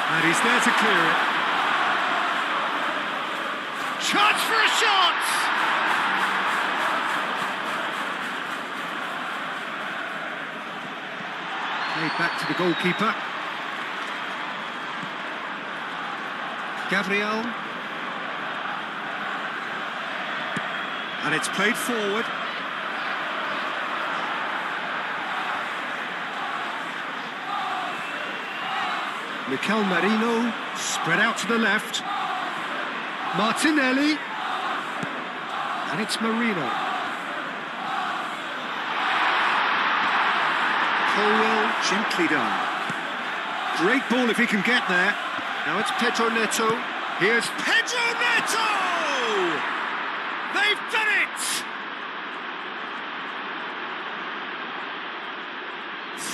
And he's there to clear it. Chance for a shot! Played back to the goalkeeper. Gabriel. And it's played forward. Mikel Merino, spread out to the left. Martinelli. And it's Merino. Colwell, gently done. Great ball if he can get there. Now it's Pedro Neto. Here's Pedro Neto! They've done it!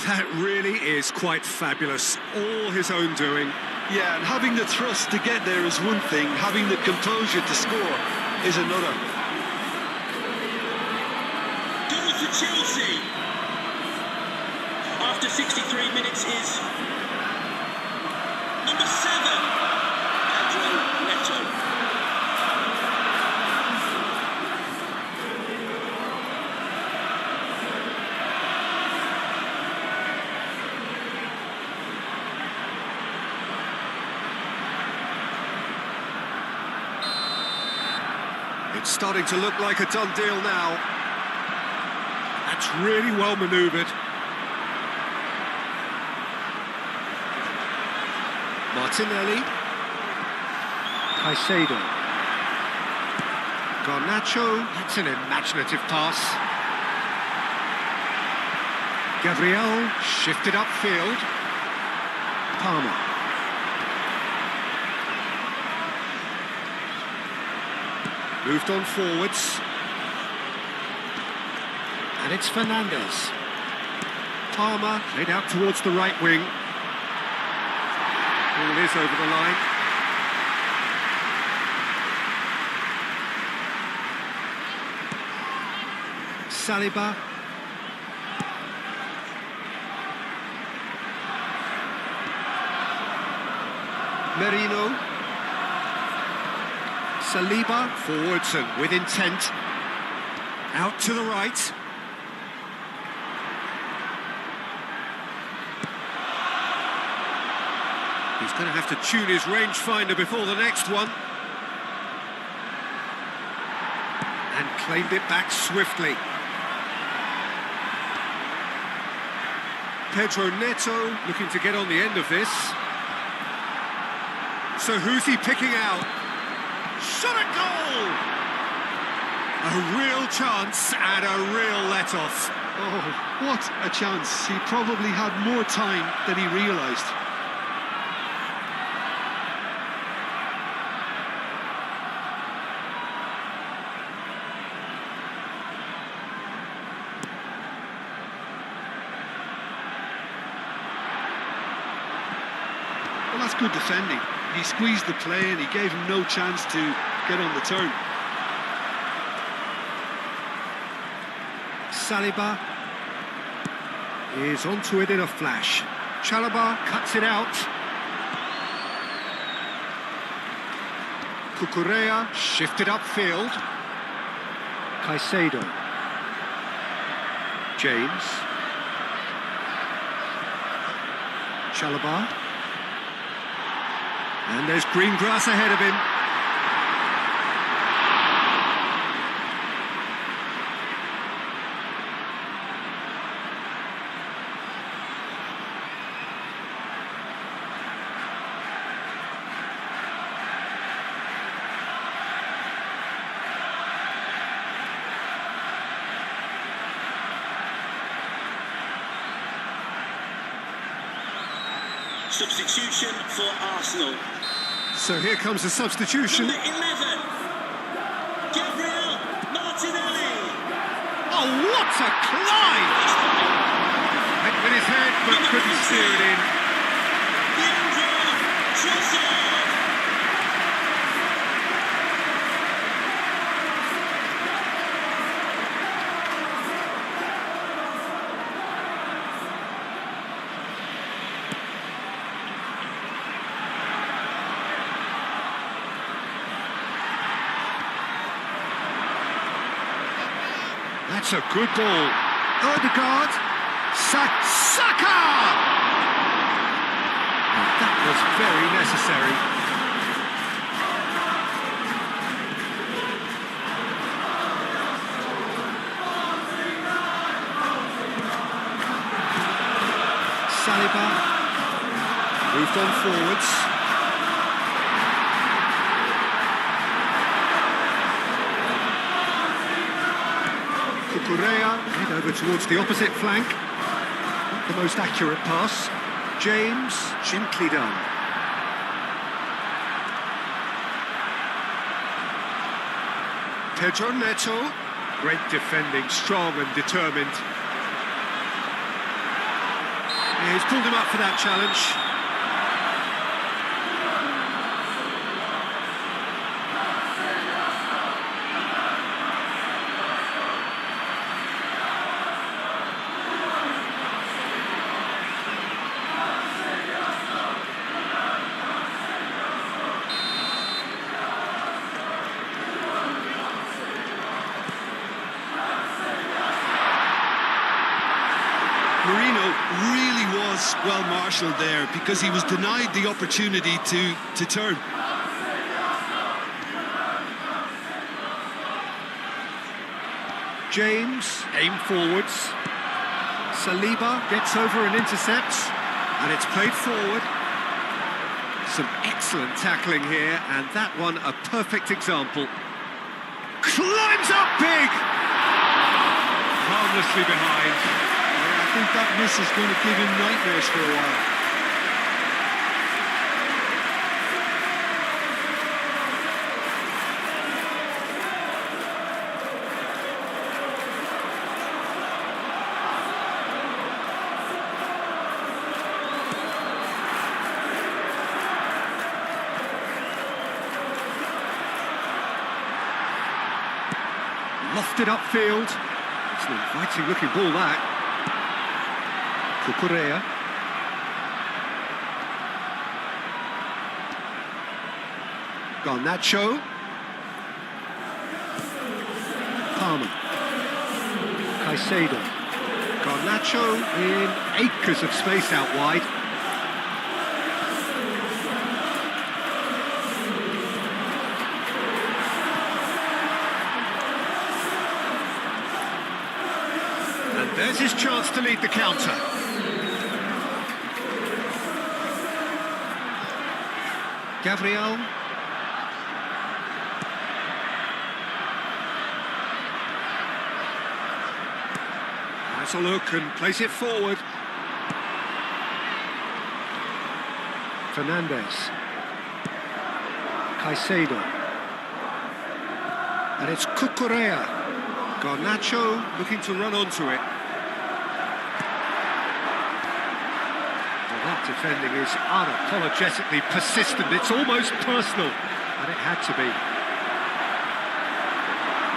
That really is quite fabulous. All his own doing. Yeah, and having the thrust to get there is one thing, having the composure to score is another. Goal for Chelsea. After 63 minutes is number 7, Pedro Neto. It's starting to look like a done deal now. That's really well manoeuvred. Martinelli. Caicedo. Garnacho. That's an imaginative pass. Gabriel shifted upfield. Palmer. Moved on forwards. And it's Fernandez. Palmer played out towards the right wing. Ball is over the line. Saliba. Merino. Saliba, forwards and with intent. Out to the right. He's going to have to tune his rangefinder before the next one. And claimed it back swiftly. Pedro Neto looking to get on the end of this. So who's he picking out? Shot at goal! A real chance and a real let-off. Oh, what a chance. He probably had more time than he realised. Well, that's good defending. He squeezed the play and he gave him no chance to get on the turn. Saliba is onto it in a flash. Chalobah cuts it out. Cucurella shifted upfield. Caicedo. James. Chalobah. And there's green grass ahead of him. Substitution for Arsenal. So here comes the substitution. Number 11, Gabriel Martinelli. Oh, what a climb! Went with his head, but couldn't steer it in. That's a good ball. Odegaard. Saka! Oh, that was very necessary. Saliba moved on forwards. Cucurella head over towards the opposite flank. Not the most accurate pass. James, gently done. Pedro Neto, great defending, strong and determined. Yeah, he's pulled him up for that challenge. Marino really was well marshalled there because he was denied the opportunity to turn. James, aim forwards. Saliba gets over and intercepts, and it's played forward. Some excellent tackling here, and that one a perfect example. Climbs up big! Harmlessly behind. I think that miss is going to give him nightmares for a while. Lofted upfield. It's an inviting looking ball, that. Cucurella. Garnacho. Palmer. Caicedo. Garnacho in acres of space out wide. And there's his chance to lead the counter. Gabriel. Has a look and plays it forward. Fernandez. Caicedo. And it's Cucurella. Garnacho looking to run onto it. That defending is unapologetically persistent. It's almost personal, and it had to be.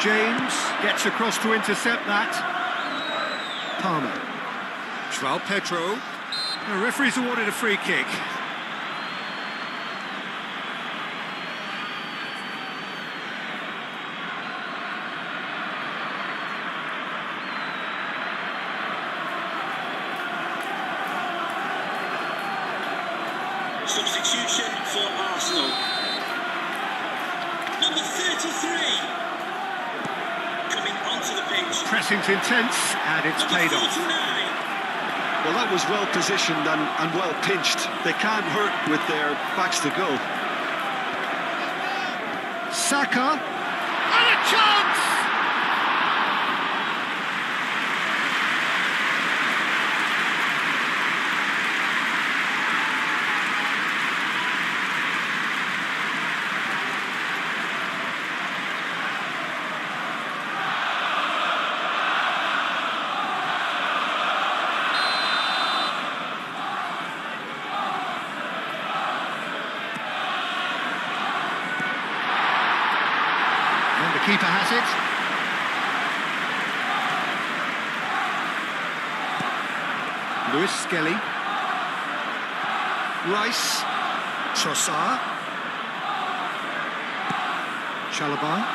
James gets across to intercept that. Palmer. João Pedro. The referee's awarded a free kick. Substitution for Arsenal. Number 33 coming onto the pitch. Pressing's intense, and it's paid off. Well, that was well positioned and well pinched. They can't hurt with their backs to goal. Saka, and a chance! Keeper has it. Lewis Skelly. Rice. Trossard. Chalobah.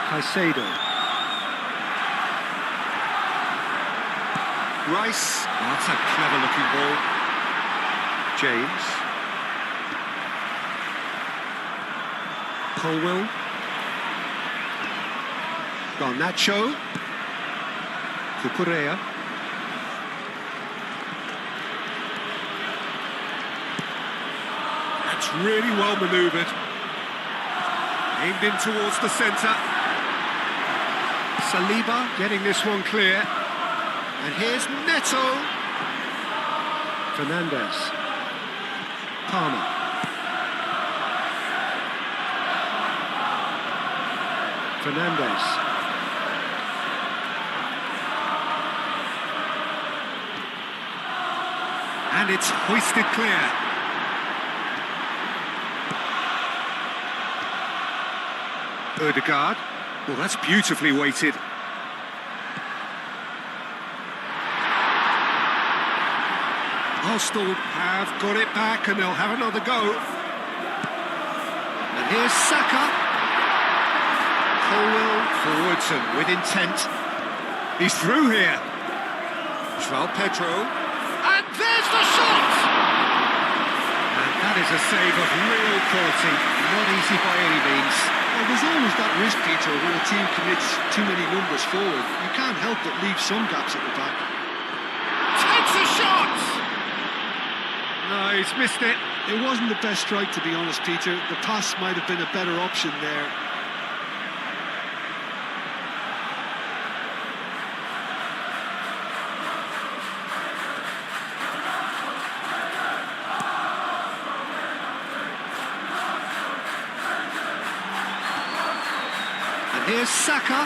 Caicedo. Rice. Oh, that's a clever-looking ball. James. Colwell. Garnacho. Cucurella. That's really well manoeuvred. Aimed in towards the centre. Saliba getting this one clear. And here's Neto. Fernandes. Palmer. Fernandes. And it's hoisted clear. Ødegaard. Well, that's beautifully weighted. Arsenal have got it back and they'll have another go. And here's Saka. Colwell forwards and with intent. He's through here. João Pedro. And there's the shot! And that is a save of real quality. Not easy by any means. Well, there's always that risk, Peter, when a team commits too many numbers forward. You can't help but leave some gaps at the back. Takes a shot! No, he's missed it. It wasn't the best strike, to be honest, Peter. The pass might have been a better option there. And here's Saka.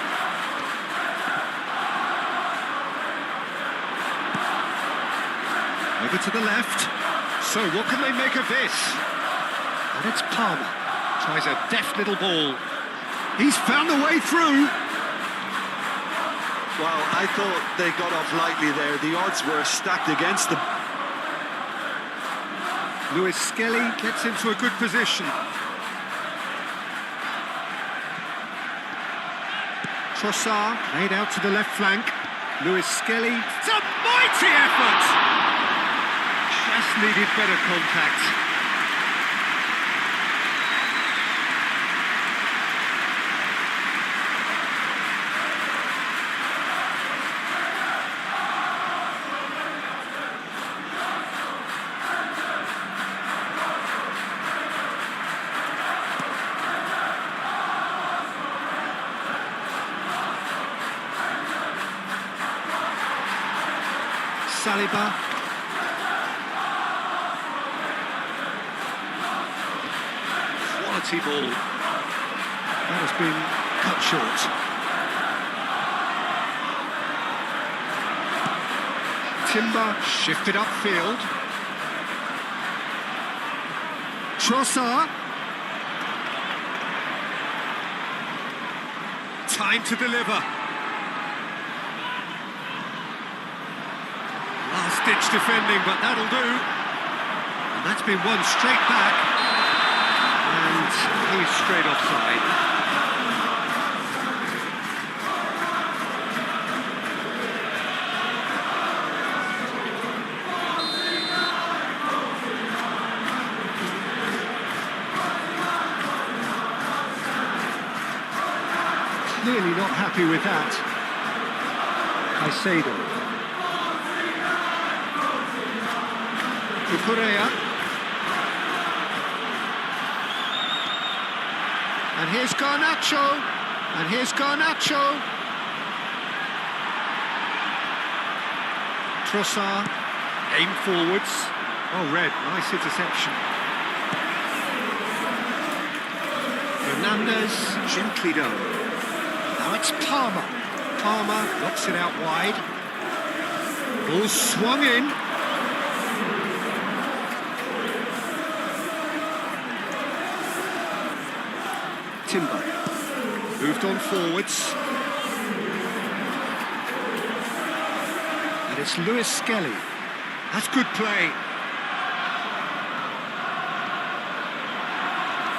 Over to the left. So what can they make of this? And it's Palmer. Tries a deft little ball. He's found a way through. Well, I thought they got off lightly there. The odds were stacked against them. Lewis Skelly gets into a good position. Trossard played out to the left flank. Lewis Skelly. It's a mighty effort! Just needed better contact. Saliba. Quality ball. That has been cut short. Timber shifted upfield. Trossard. Time to deliver. Last-ditch defending, but that'll do. And that's been won straight back. And he's straight offside. Clearly not happy with that. Caicedo. Cucurella. And here's Garnacho. And here's Garnacho. Trossard. Aim forwards. Oh, red. Nice interception. Fernandes. Gently done. Now it's Palmer. Palmer knocks it out wide. Ball swung in. Timber. Moved on forwards. And it's Lewis Skelly. That's good play.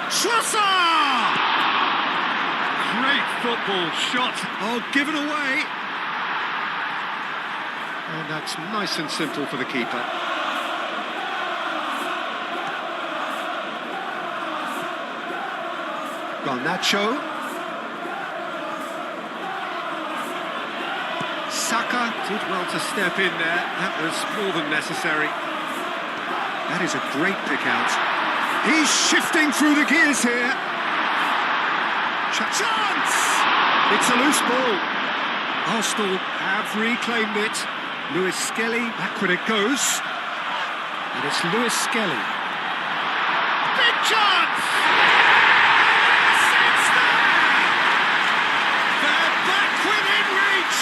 Trossard! Great football shot. Oh, given away. And that's nice and simple for the keeper. Garnacho. Saka did well to step in there. That was more than necessary. That is a great pick out. He's shifting through the gears here. Chance! It's a loose ball. Arsenal have reclaimed it. Lewis Skelly, back when it goes. And it's Lewis Skelly. Big chance! It's there! They're back within reach!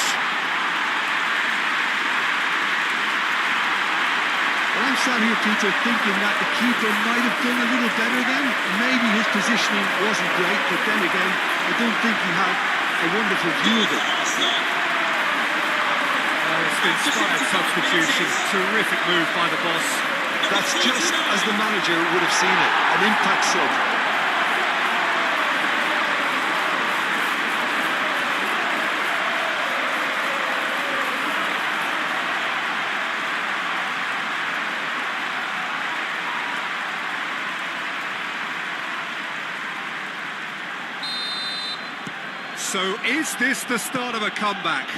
Well, I'm sat here, Peter, thinking that the keeper might have done a little better then. Maybe his positioning wasn't great, but then again, I don't think he had a wonderful view of it. It's an inspired substitution. Terrific move by the boss. That's just as the manager would have seen it, an impact sub. So is this the start of a comeback?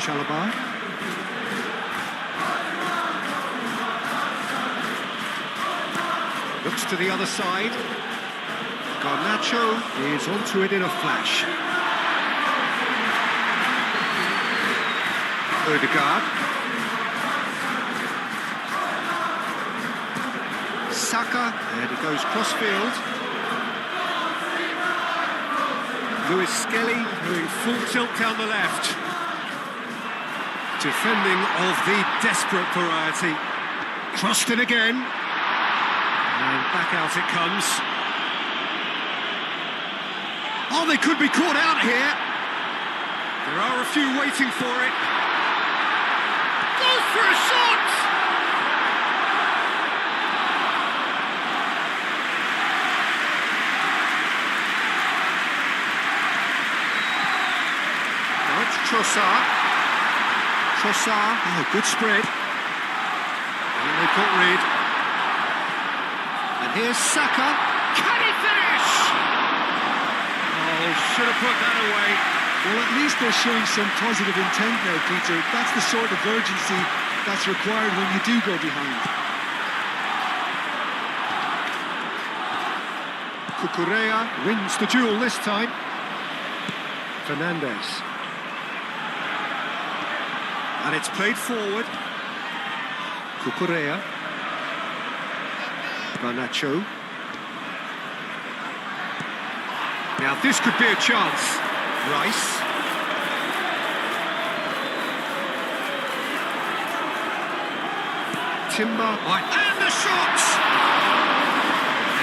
Chalobah. Looks to the other side. Garnacho is onto it in a flash. Odegaard. Saka, and he goes crossfield. Lewis Skelly doing full tilt down the left. Defending of the desperate variety. Crossed in again. And back out it comes. Oh, they could be caught out here. There are a few waiting for it. Goes for a shot! Now it's Trossard. Trossard, oh, good spread. And they got rid. And here's Saka. Can he finish? Oh, should have put that away. Well, at least they're showing some positive intent now, Peter. That's the sort of urgency that's required when you do go behind. Cucurella wins the duel this time. Fernandes. And it's played forward. Cucurella. Garnacho. Now this could be a chance. Rice. Timber. And the shot!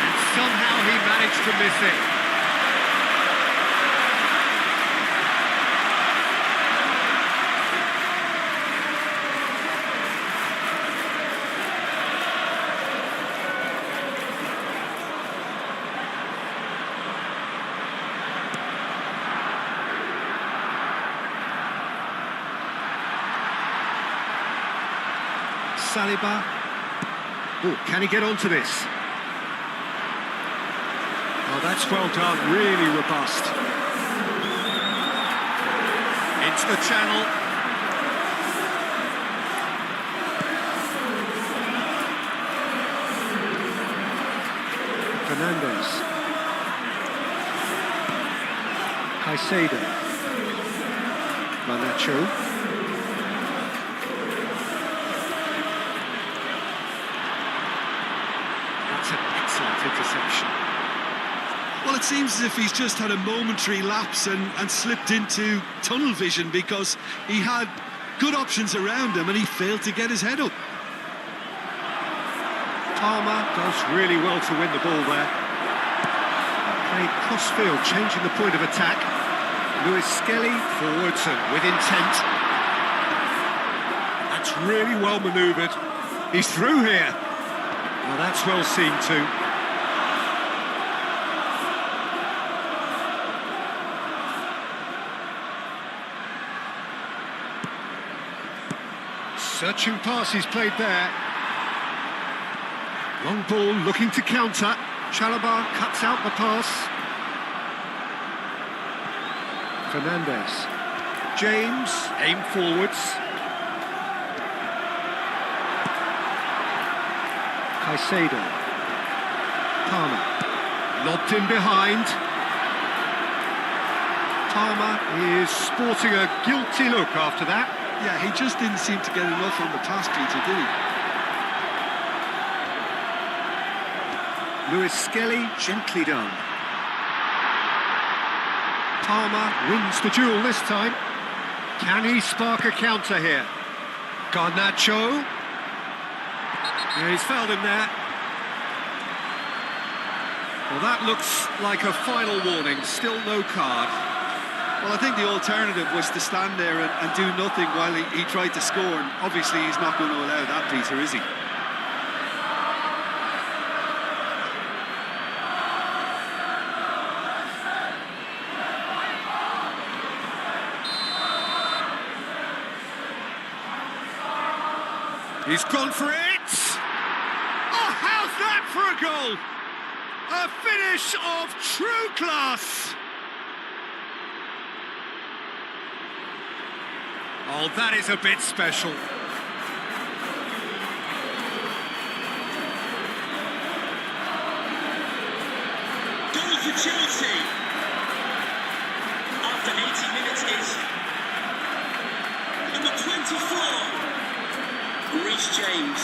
And somehow he managed to miss it. Saliba. Oh, can he get onto this? Oh, that's well done, really robust. Into the channel. Fernandes. Caicedo. Garnacho. Interception. Well, it seems as if he's just had a momentary lapse and slipped into tunnel vision, because he had good options around him and he failed to get his head up. Palmer does really well to win the ball there. Played crossfield, changing the point of attack. Lewis Skelly forwards and with intent. That's really well manoeuvred. He's through here. Well, that's well seen too. Searching passes played there. Long ball looking to counter. Chalobah cuts out the pass. Fernandes. James, aim forwards. Caicedo. Palmer. Lobbed in behind. Palmer is sporting a guilty look after that. Yeah, he just didn't seem to get enough on the task, Peter, did he? Lewis Skelly, gently done. Palmer wins the duel this time. Can he spark a counter here? Garnacho. Yeah, he's fouled him there. Well, that looks like a final warning. Still no card. Well, I think the alternative was to stand there and do nothing while he tried to score, and obviously he's not going to allow that, Peter, is he? He's gone for it! Oh, how's that for a goal? A finish of true class! Oh, that is a bit special. Goal for Chelsea. After 80 minutes is number 24, Reece James.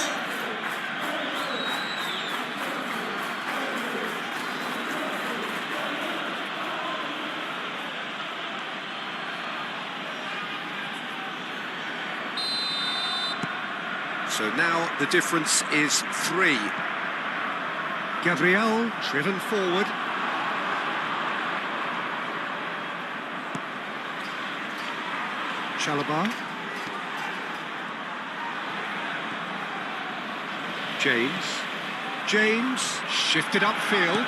So now the difference is 3. Gabriel driven forward. Chalobah. James shifted upfield.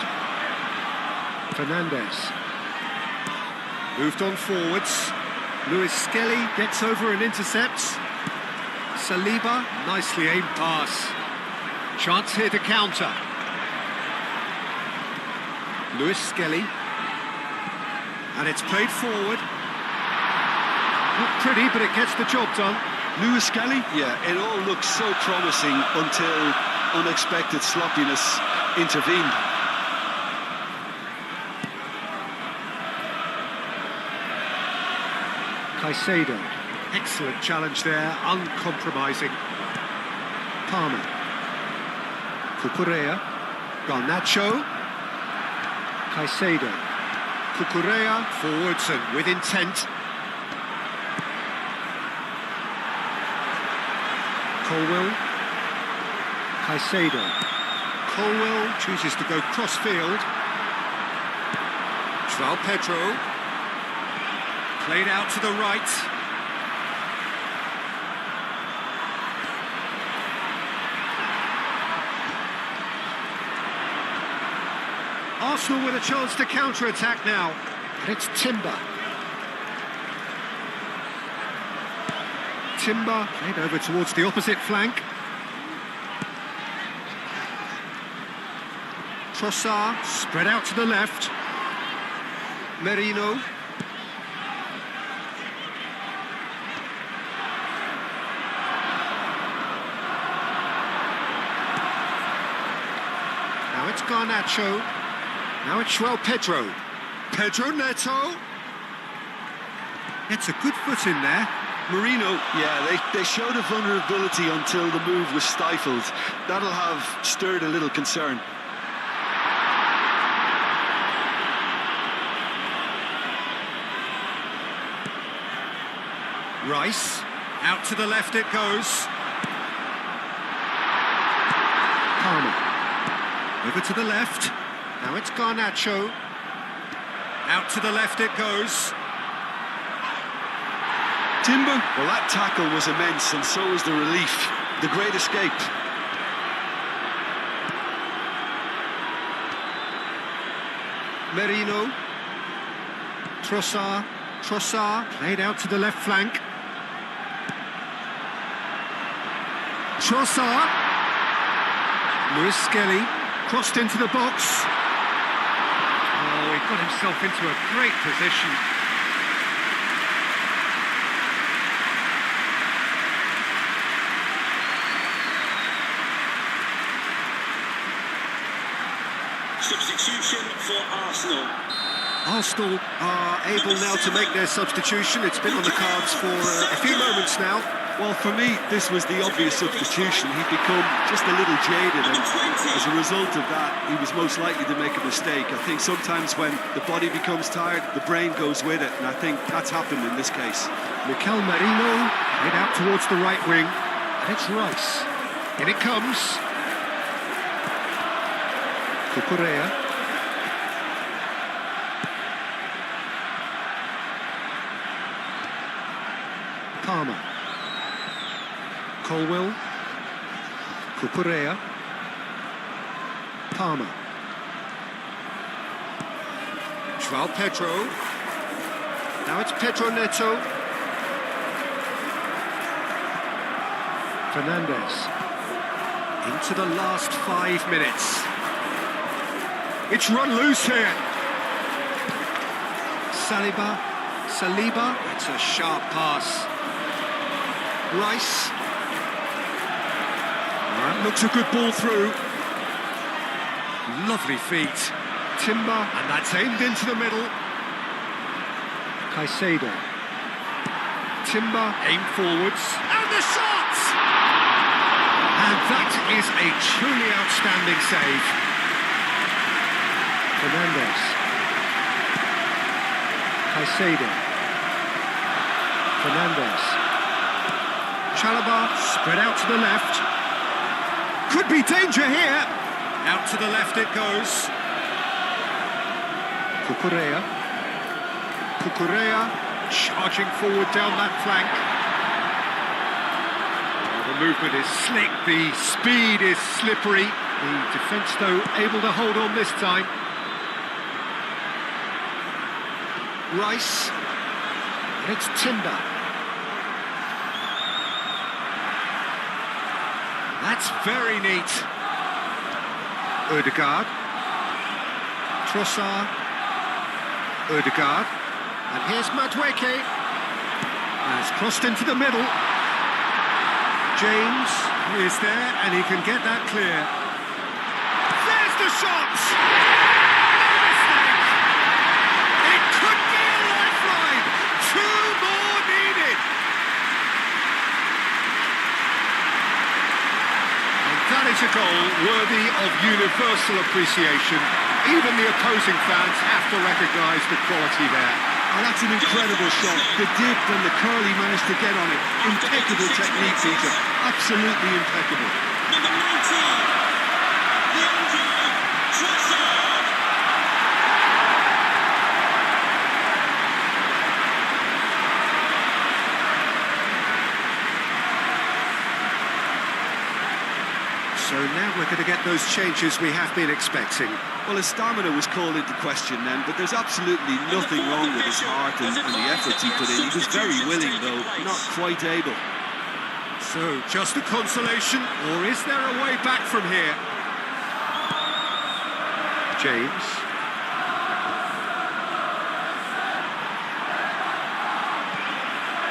Fernandes. Moved on forwards. Lewis Skelly gets over and intercepts. Saliba, nicely aimed pass. Chance here to counter. Lewis Skelly. And it's played forward. Not pretty, but it gets the job done. Lewis Skelly? Yeah, it all looked so promising until unexpected sloppiness intervened. Caicedo. Excellent challenge there, uncompromising. Palmer. Cucurella. Garnacho. Caicedo. Cucurella forwards and with intent. Colwell. Caicedo. Colwell chooses to go cross-field. João Pedro. Played out to the right. Arsenal with a chance to counter-attack now. And it's Timber. Timber played over towards the opposite flank. Trossard spread out to the left. Merino. Now it's Garnacho. Now it's João Pedro. Pedro Neto. It's a good foot in there. Marino, yeah, they showed a vulnerability until the move was stifled. That'll have stirred a little concern. Rice, out to the left it goes. Palmer, over to the left. Now it's Garnacho. Out to the left it goes. Timber? Well, that tackle was immense, and so was the relief. The great escape. Merino. Trossard played out to the left flank. Trossard. Lewis Skelly crossed into the box. Oh, he got himself into a great position. Substitution for Arsenal. Arsenal are able now to make their substitution. It's been on the cards for a few moments now. Well, for me, this was the obvious substitution. He'd become just a little jaded, and as a result of that, he was most likely to make a mistake. I think sometimes when the body becomes tired, the brain goes with it, and I think that's happened in this case. Mikel Merino head out towards the right wing, and it's Rice. In it comes. Cucurella. Palmer. Colwell. Cucurella. Palmer. João Pedro. Now it's Pedro Neto. Fernandes. Into the last 5 minutes. It's run loose here. Saliba. It's a sharp pass. Rice. That looks a good ball through. Lovely feet. Timber, and that's aimed into the middle. Caicedo. Timber, aim forwards. And the shot! And that is a truly outstanding save. Fernandes. Caicedo. Fernandes. Chalobah spread out to the left. Could be danger here. Out to the left it goes. Cucurella charging forward down that flank. Oh, the movement is slick, the speed is slippery. The defence, though, able to hold on this time. Rice. And it's Timber. That's very neat. Ødegaard. Trossard. Ødegaard. And here's Madueke. Has crossed into the middle. James is there, and he can get that clear. There's the shot! No mistake! It could be a lifeline! 2 more needed! That is a goal worthy of universal appreciation. Even the opposing fans have to recognise the quality there. Oh, that's an incredible shot. The dip and the curl he managed to get on it. Impeccable technique, Peter. Absolutely impeccable. Number 19, Leandro Trossard. So now we're going to get those changes we have been expecting. Well, his stamina was called into question then, but there's absolutely nothing wrong with his heart and the efforts he put in. He was very willing, though, not quite able. So, just a consolation, or is there a way back from here? James.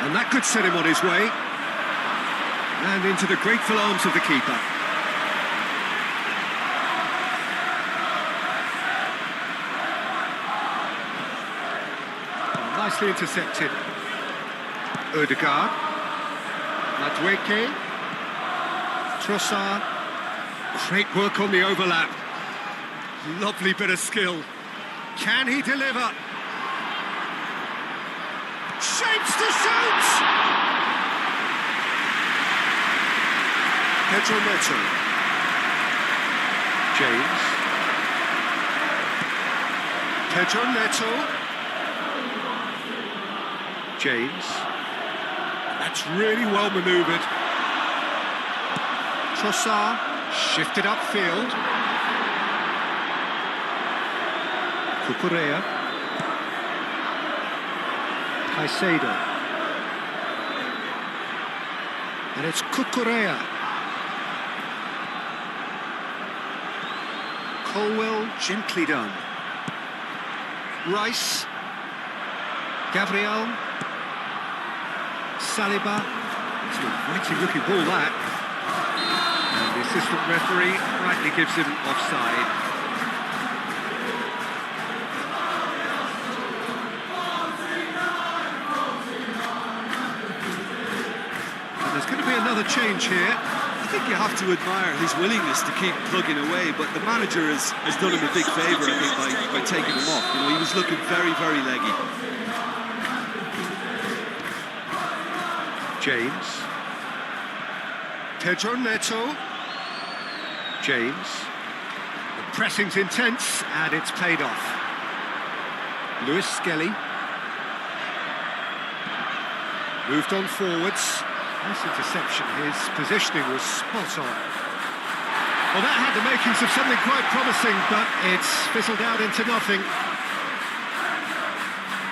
And that could set him on his way. And into the grateful arms of the keeper. Nicely intercepted. Ødegaard. Madueke. Trossard. Great work on the overlap. Lovely bit of skill. Can he deliver? Shapes to shoot! Pedro Neto. James. Pedro Neto. James. That's really well manoeuvred. Trossard shifted upfield. Cucurella. Caicedo. And it's Cucurella. Colwell, gently done. Rice. Gabriel. Saliba. It's a mighty looking ball, that. And the assistant referee rightly gives him offside. There's going to be another change here. I think you have to admire his willingness to keep plugging away, but the manager has done him a big favour, I think, by taking him off. You know, he was looking very, very leggy. James. Pedro Neto. James. The pressing's intense, and it's paid off. Lewis Skelly. Moved on forwards. Nice interception. His positioning was spot on. Well, that had the makings of something quite promising, but it's fizzled out into nothing.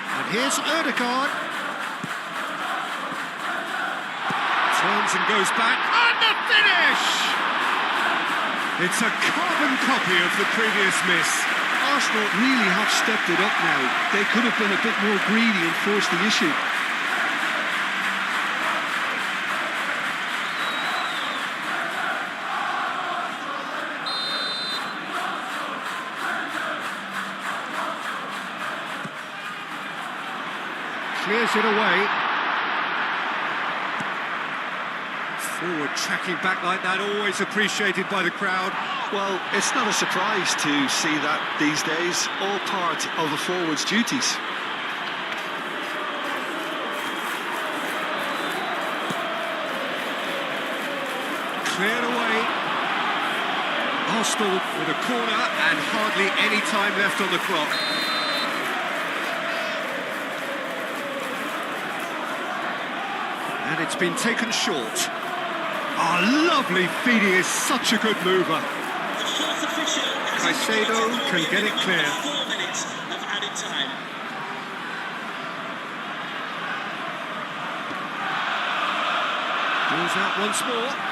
And here's Ødegaard. Turns and goes back. And the finish! It's a carbon copy of the previous miss. Arsenal really have stepped it up now. They could have been a bit more greedy and forced the issue. Clears it away. Forward tracking back like that, always appreciated by the crowd. Well, it's not a surprise to see that these days, all part of a forward's duties. Cleared away. Arsenal with a corner and hardly any time left on the clock. And it's been taken short. Oh, lovely feed, he is such a good mover. Caicedo can get it clear. 4 minutes of added time. Goes out once more.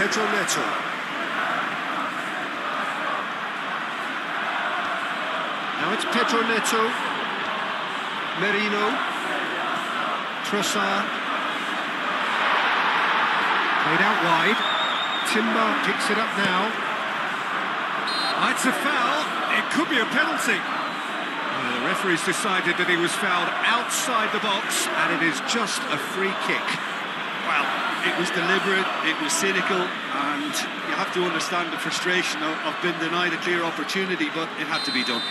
Pedro Neto. Now it's Pedro Neto. Merino. Trossard. Played out wide. Timber picks it up now. That's a foul. It could be a penalty. Well, the referee's decided that he was fouled outside the box, and it is just a free kick. Well, it was deliberate, it was cynical, and you have to understand the frustration of being denied a clear opportunity, but it had to be done.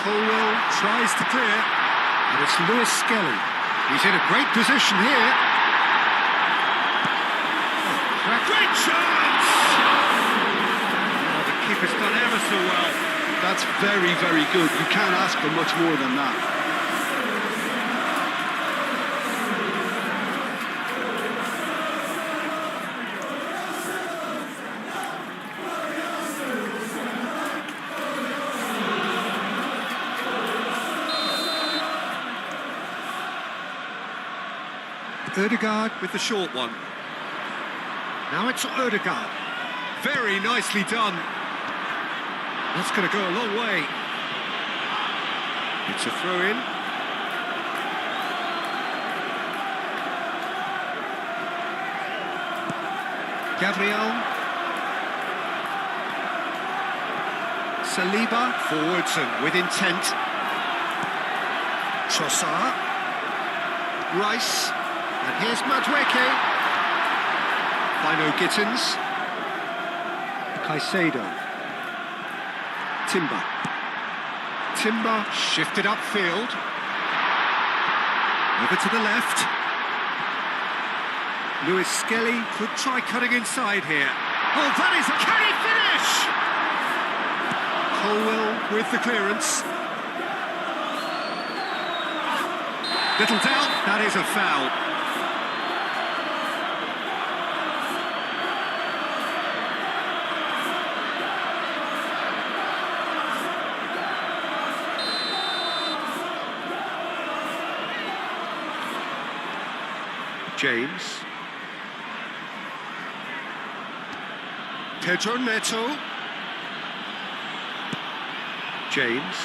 Colwell tries to clear, and it's Lewis Skelly. He's in a great position here. Oh, great chance! Oh, the keeper's done ever so well. That's very, very good. You can't ask for much more than that. Ødegaard with the short one. Now it's Ødegaard. Very nicely done. That's going to go a long way. It's a throw-in. Gabriel. Saliba, forwards and with intent. Trossard. Rice. And here's Madueke. Bino Gittins. Caicedo. Timber. Timber shifted upfield. Over to the left. Lewis Skelly could try cutting inside here. Oh, that is a... Can he finish? Colwell with the clearance. Little doubt, that is a foul. James. Pedro Neto. James.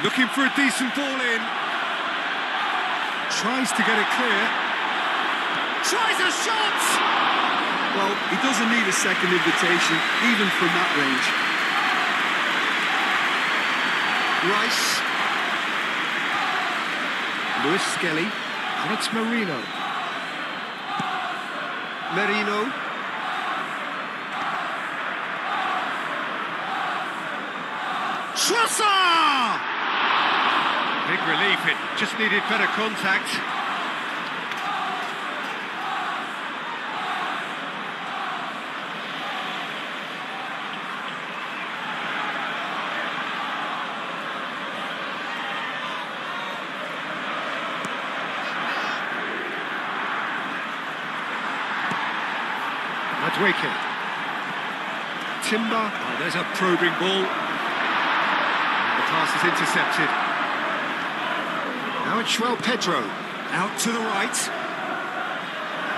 Looking for a decent ball in. Tries to get it clear. Tries a shot! Well, he doesn't need a second invitation, even from that range. Rice. Lewis Skelly. Alex Merino. Merino. Trossard! Big relief, it just needed better contact. Madweke. Timber. Oh, there's a probing ball. And the pass is intercepted. Now it's João Pedro. Out to the right.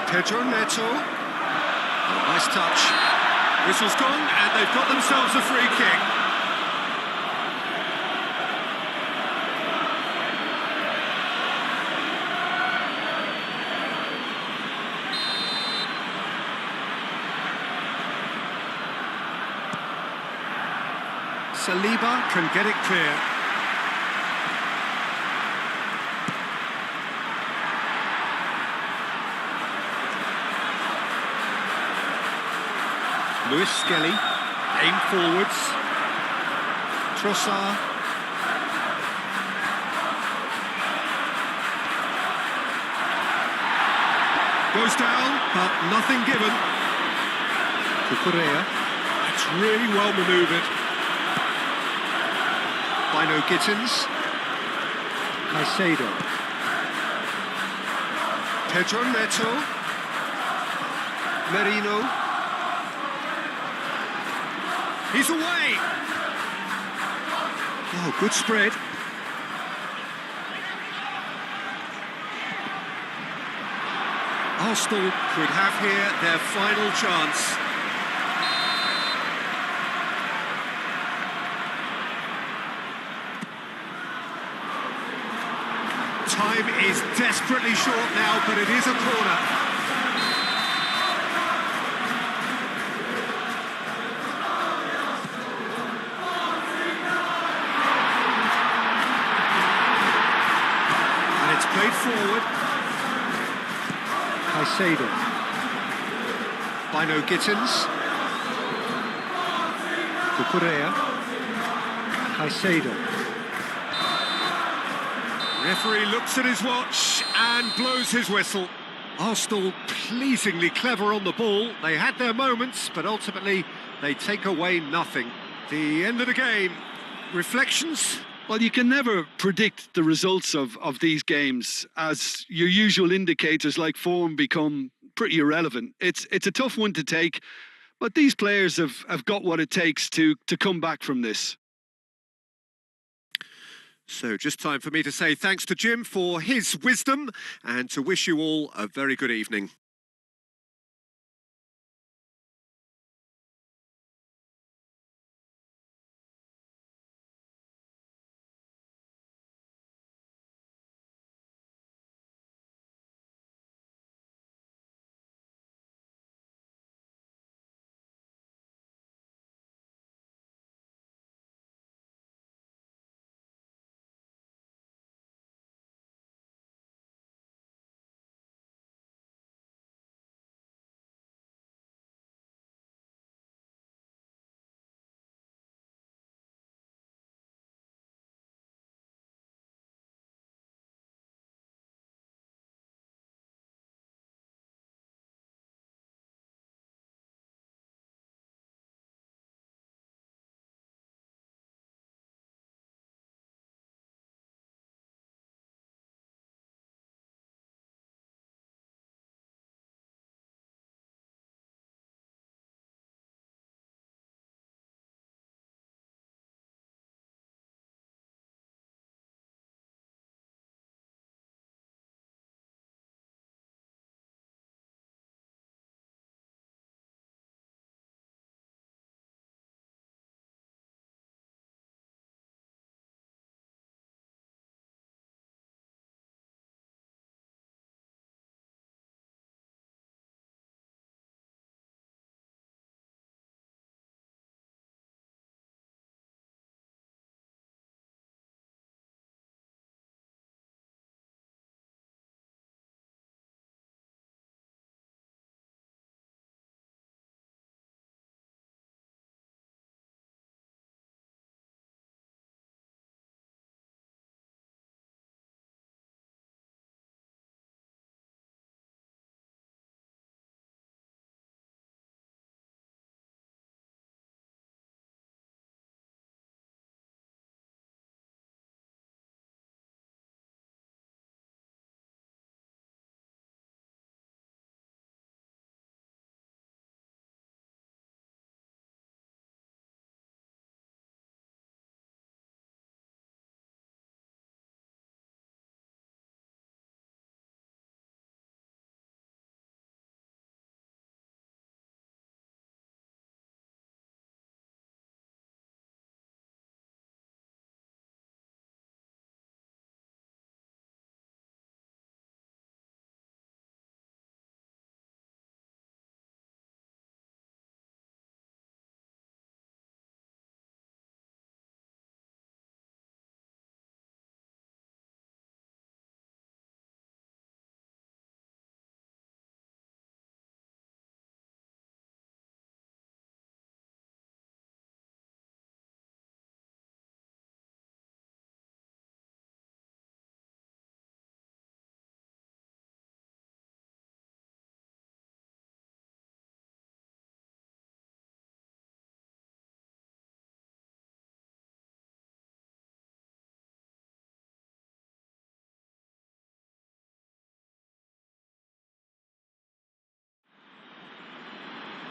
Pedro Neto. Oh, nice touch. Whistle's gone, and they've got themselves a free kick. Saliba can get it clear. Lewis Skelly, aim forwards. Trossard. Goes down, but nothing given. Cucurella. It's really well manoeuvred. Bino Gittins. Caicedo. Pedro Neto. Merino. He's away! Oh, good spread. Arsenal could have here their final chance. Time is desperately short now, but it is a corner. And it's played forward. Caicedo. Bino Gittins. Cucurella. Caicedo. Referee looks at his watch and blows his whistle. Arsenal pleasingly clever on the ball. They had their moments, but ultimately they take away nothing. The end of the game. Reflections? Well, you can never predict the results of these games, as your usual indicators like form become pretty irrelevant. It's a tough one to take, but these players have got what it takes to come back from this. So just time for me to say thanks to Jim for his wisdom and to wish you all a very good evening.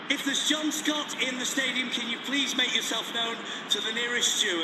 If there's John Scott in the stadium, can you please make yourself known to the nearest steward?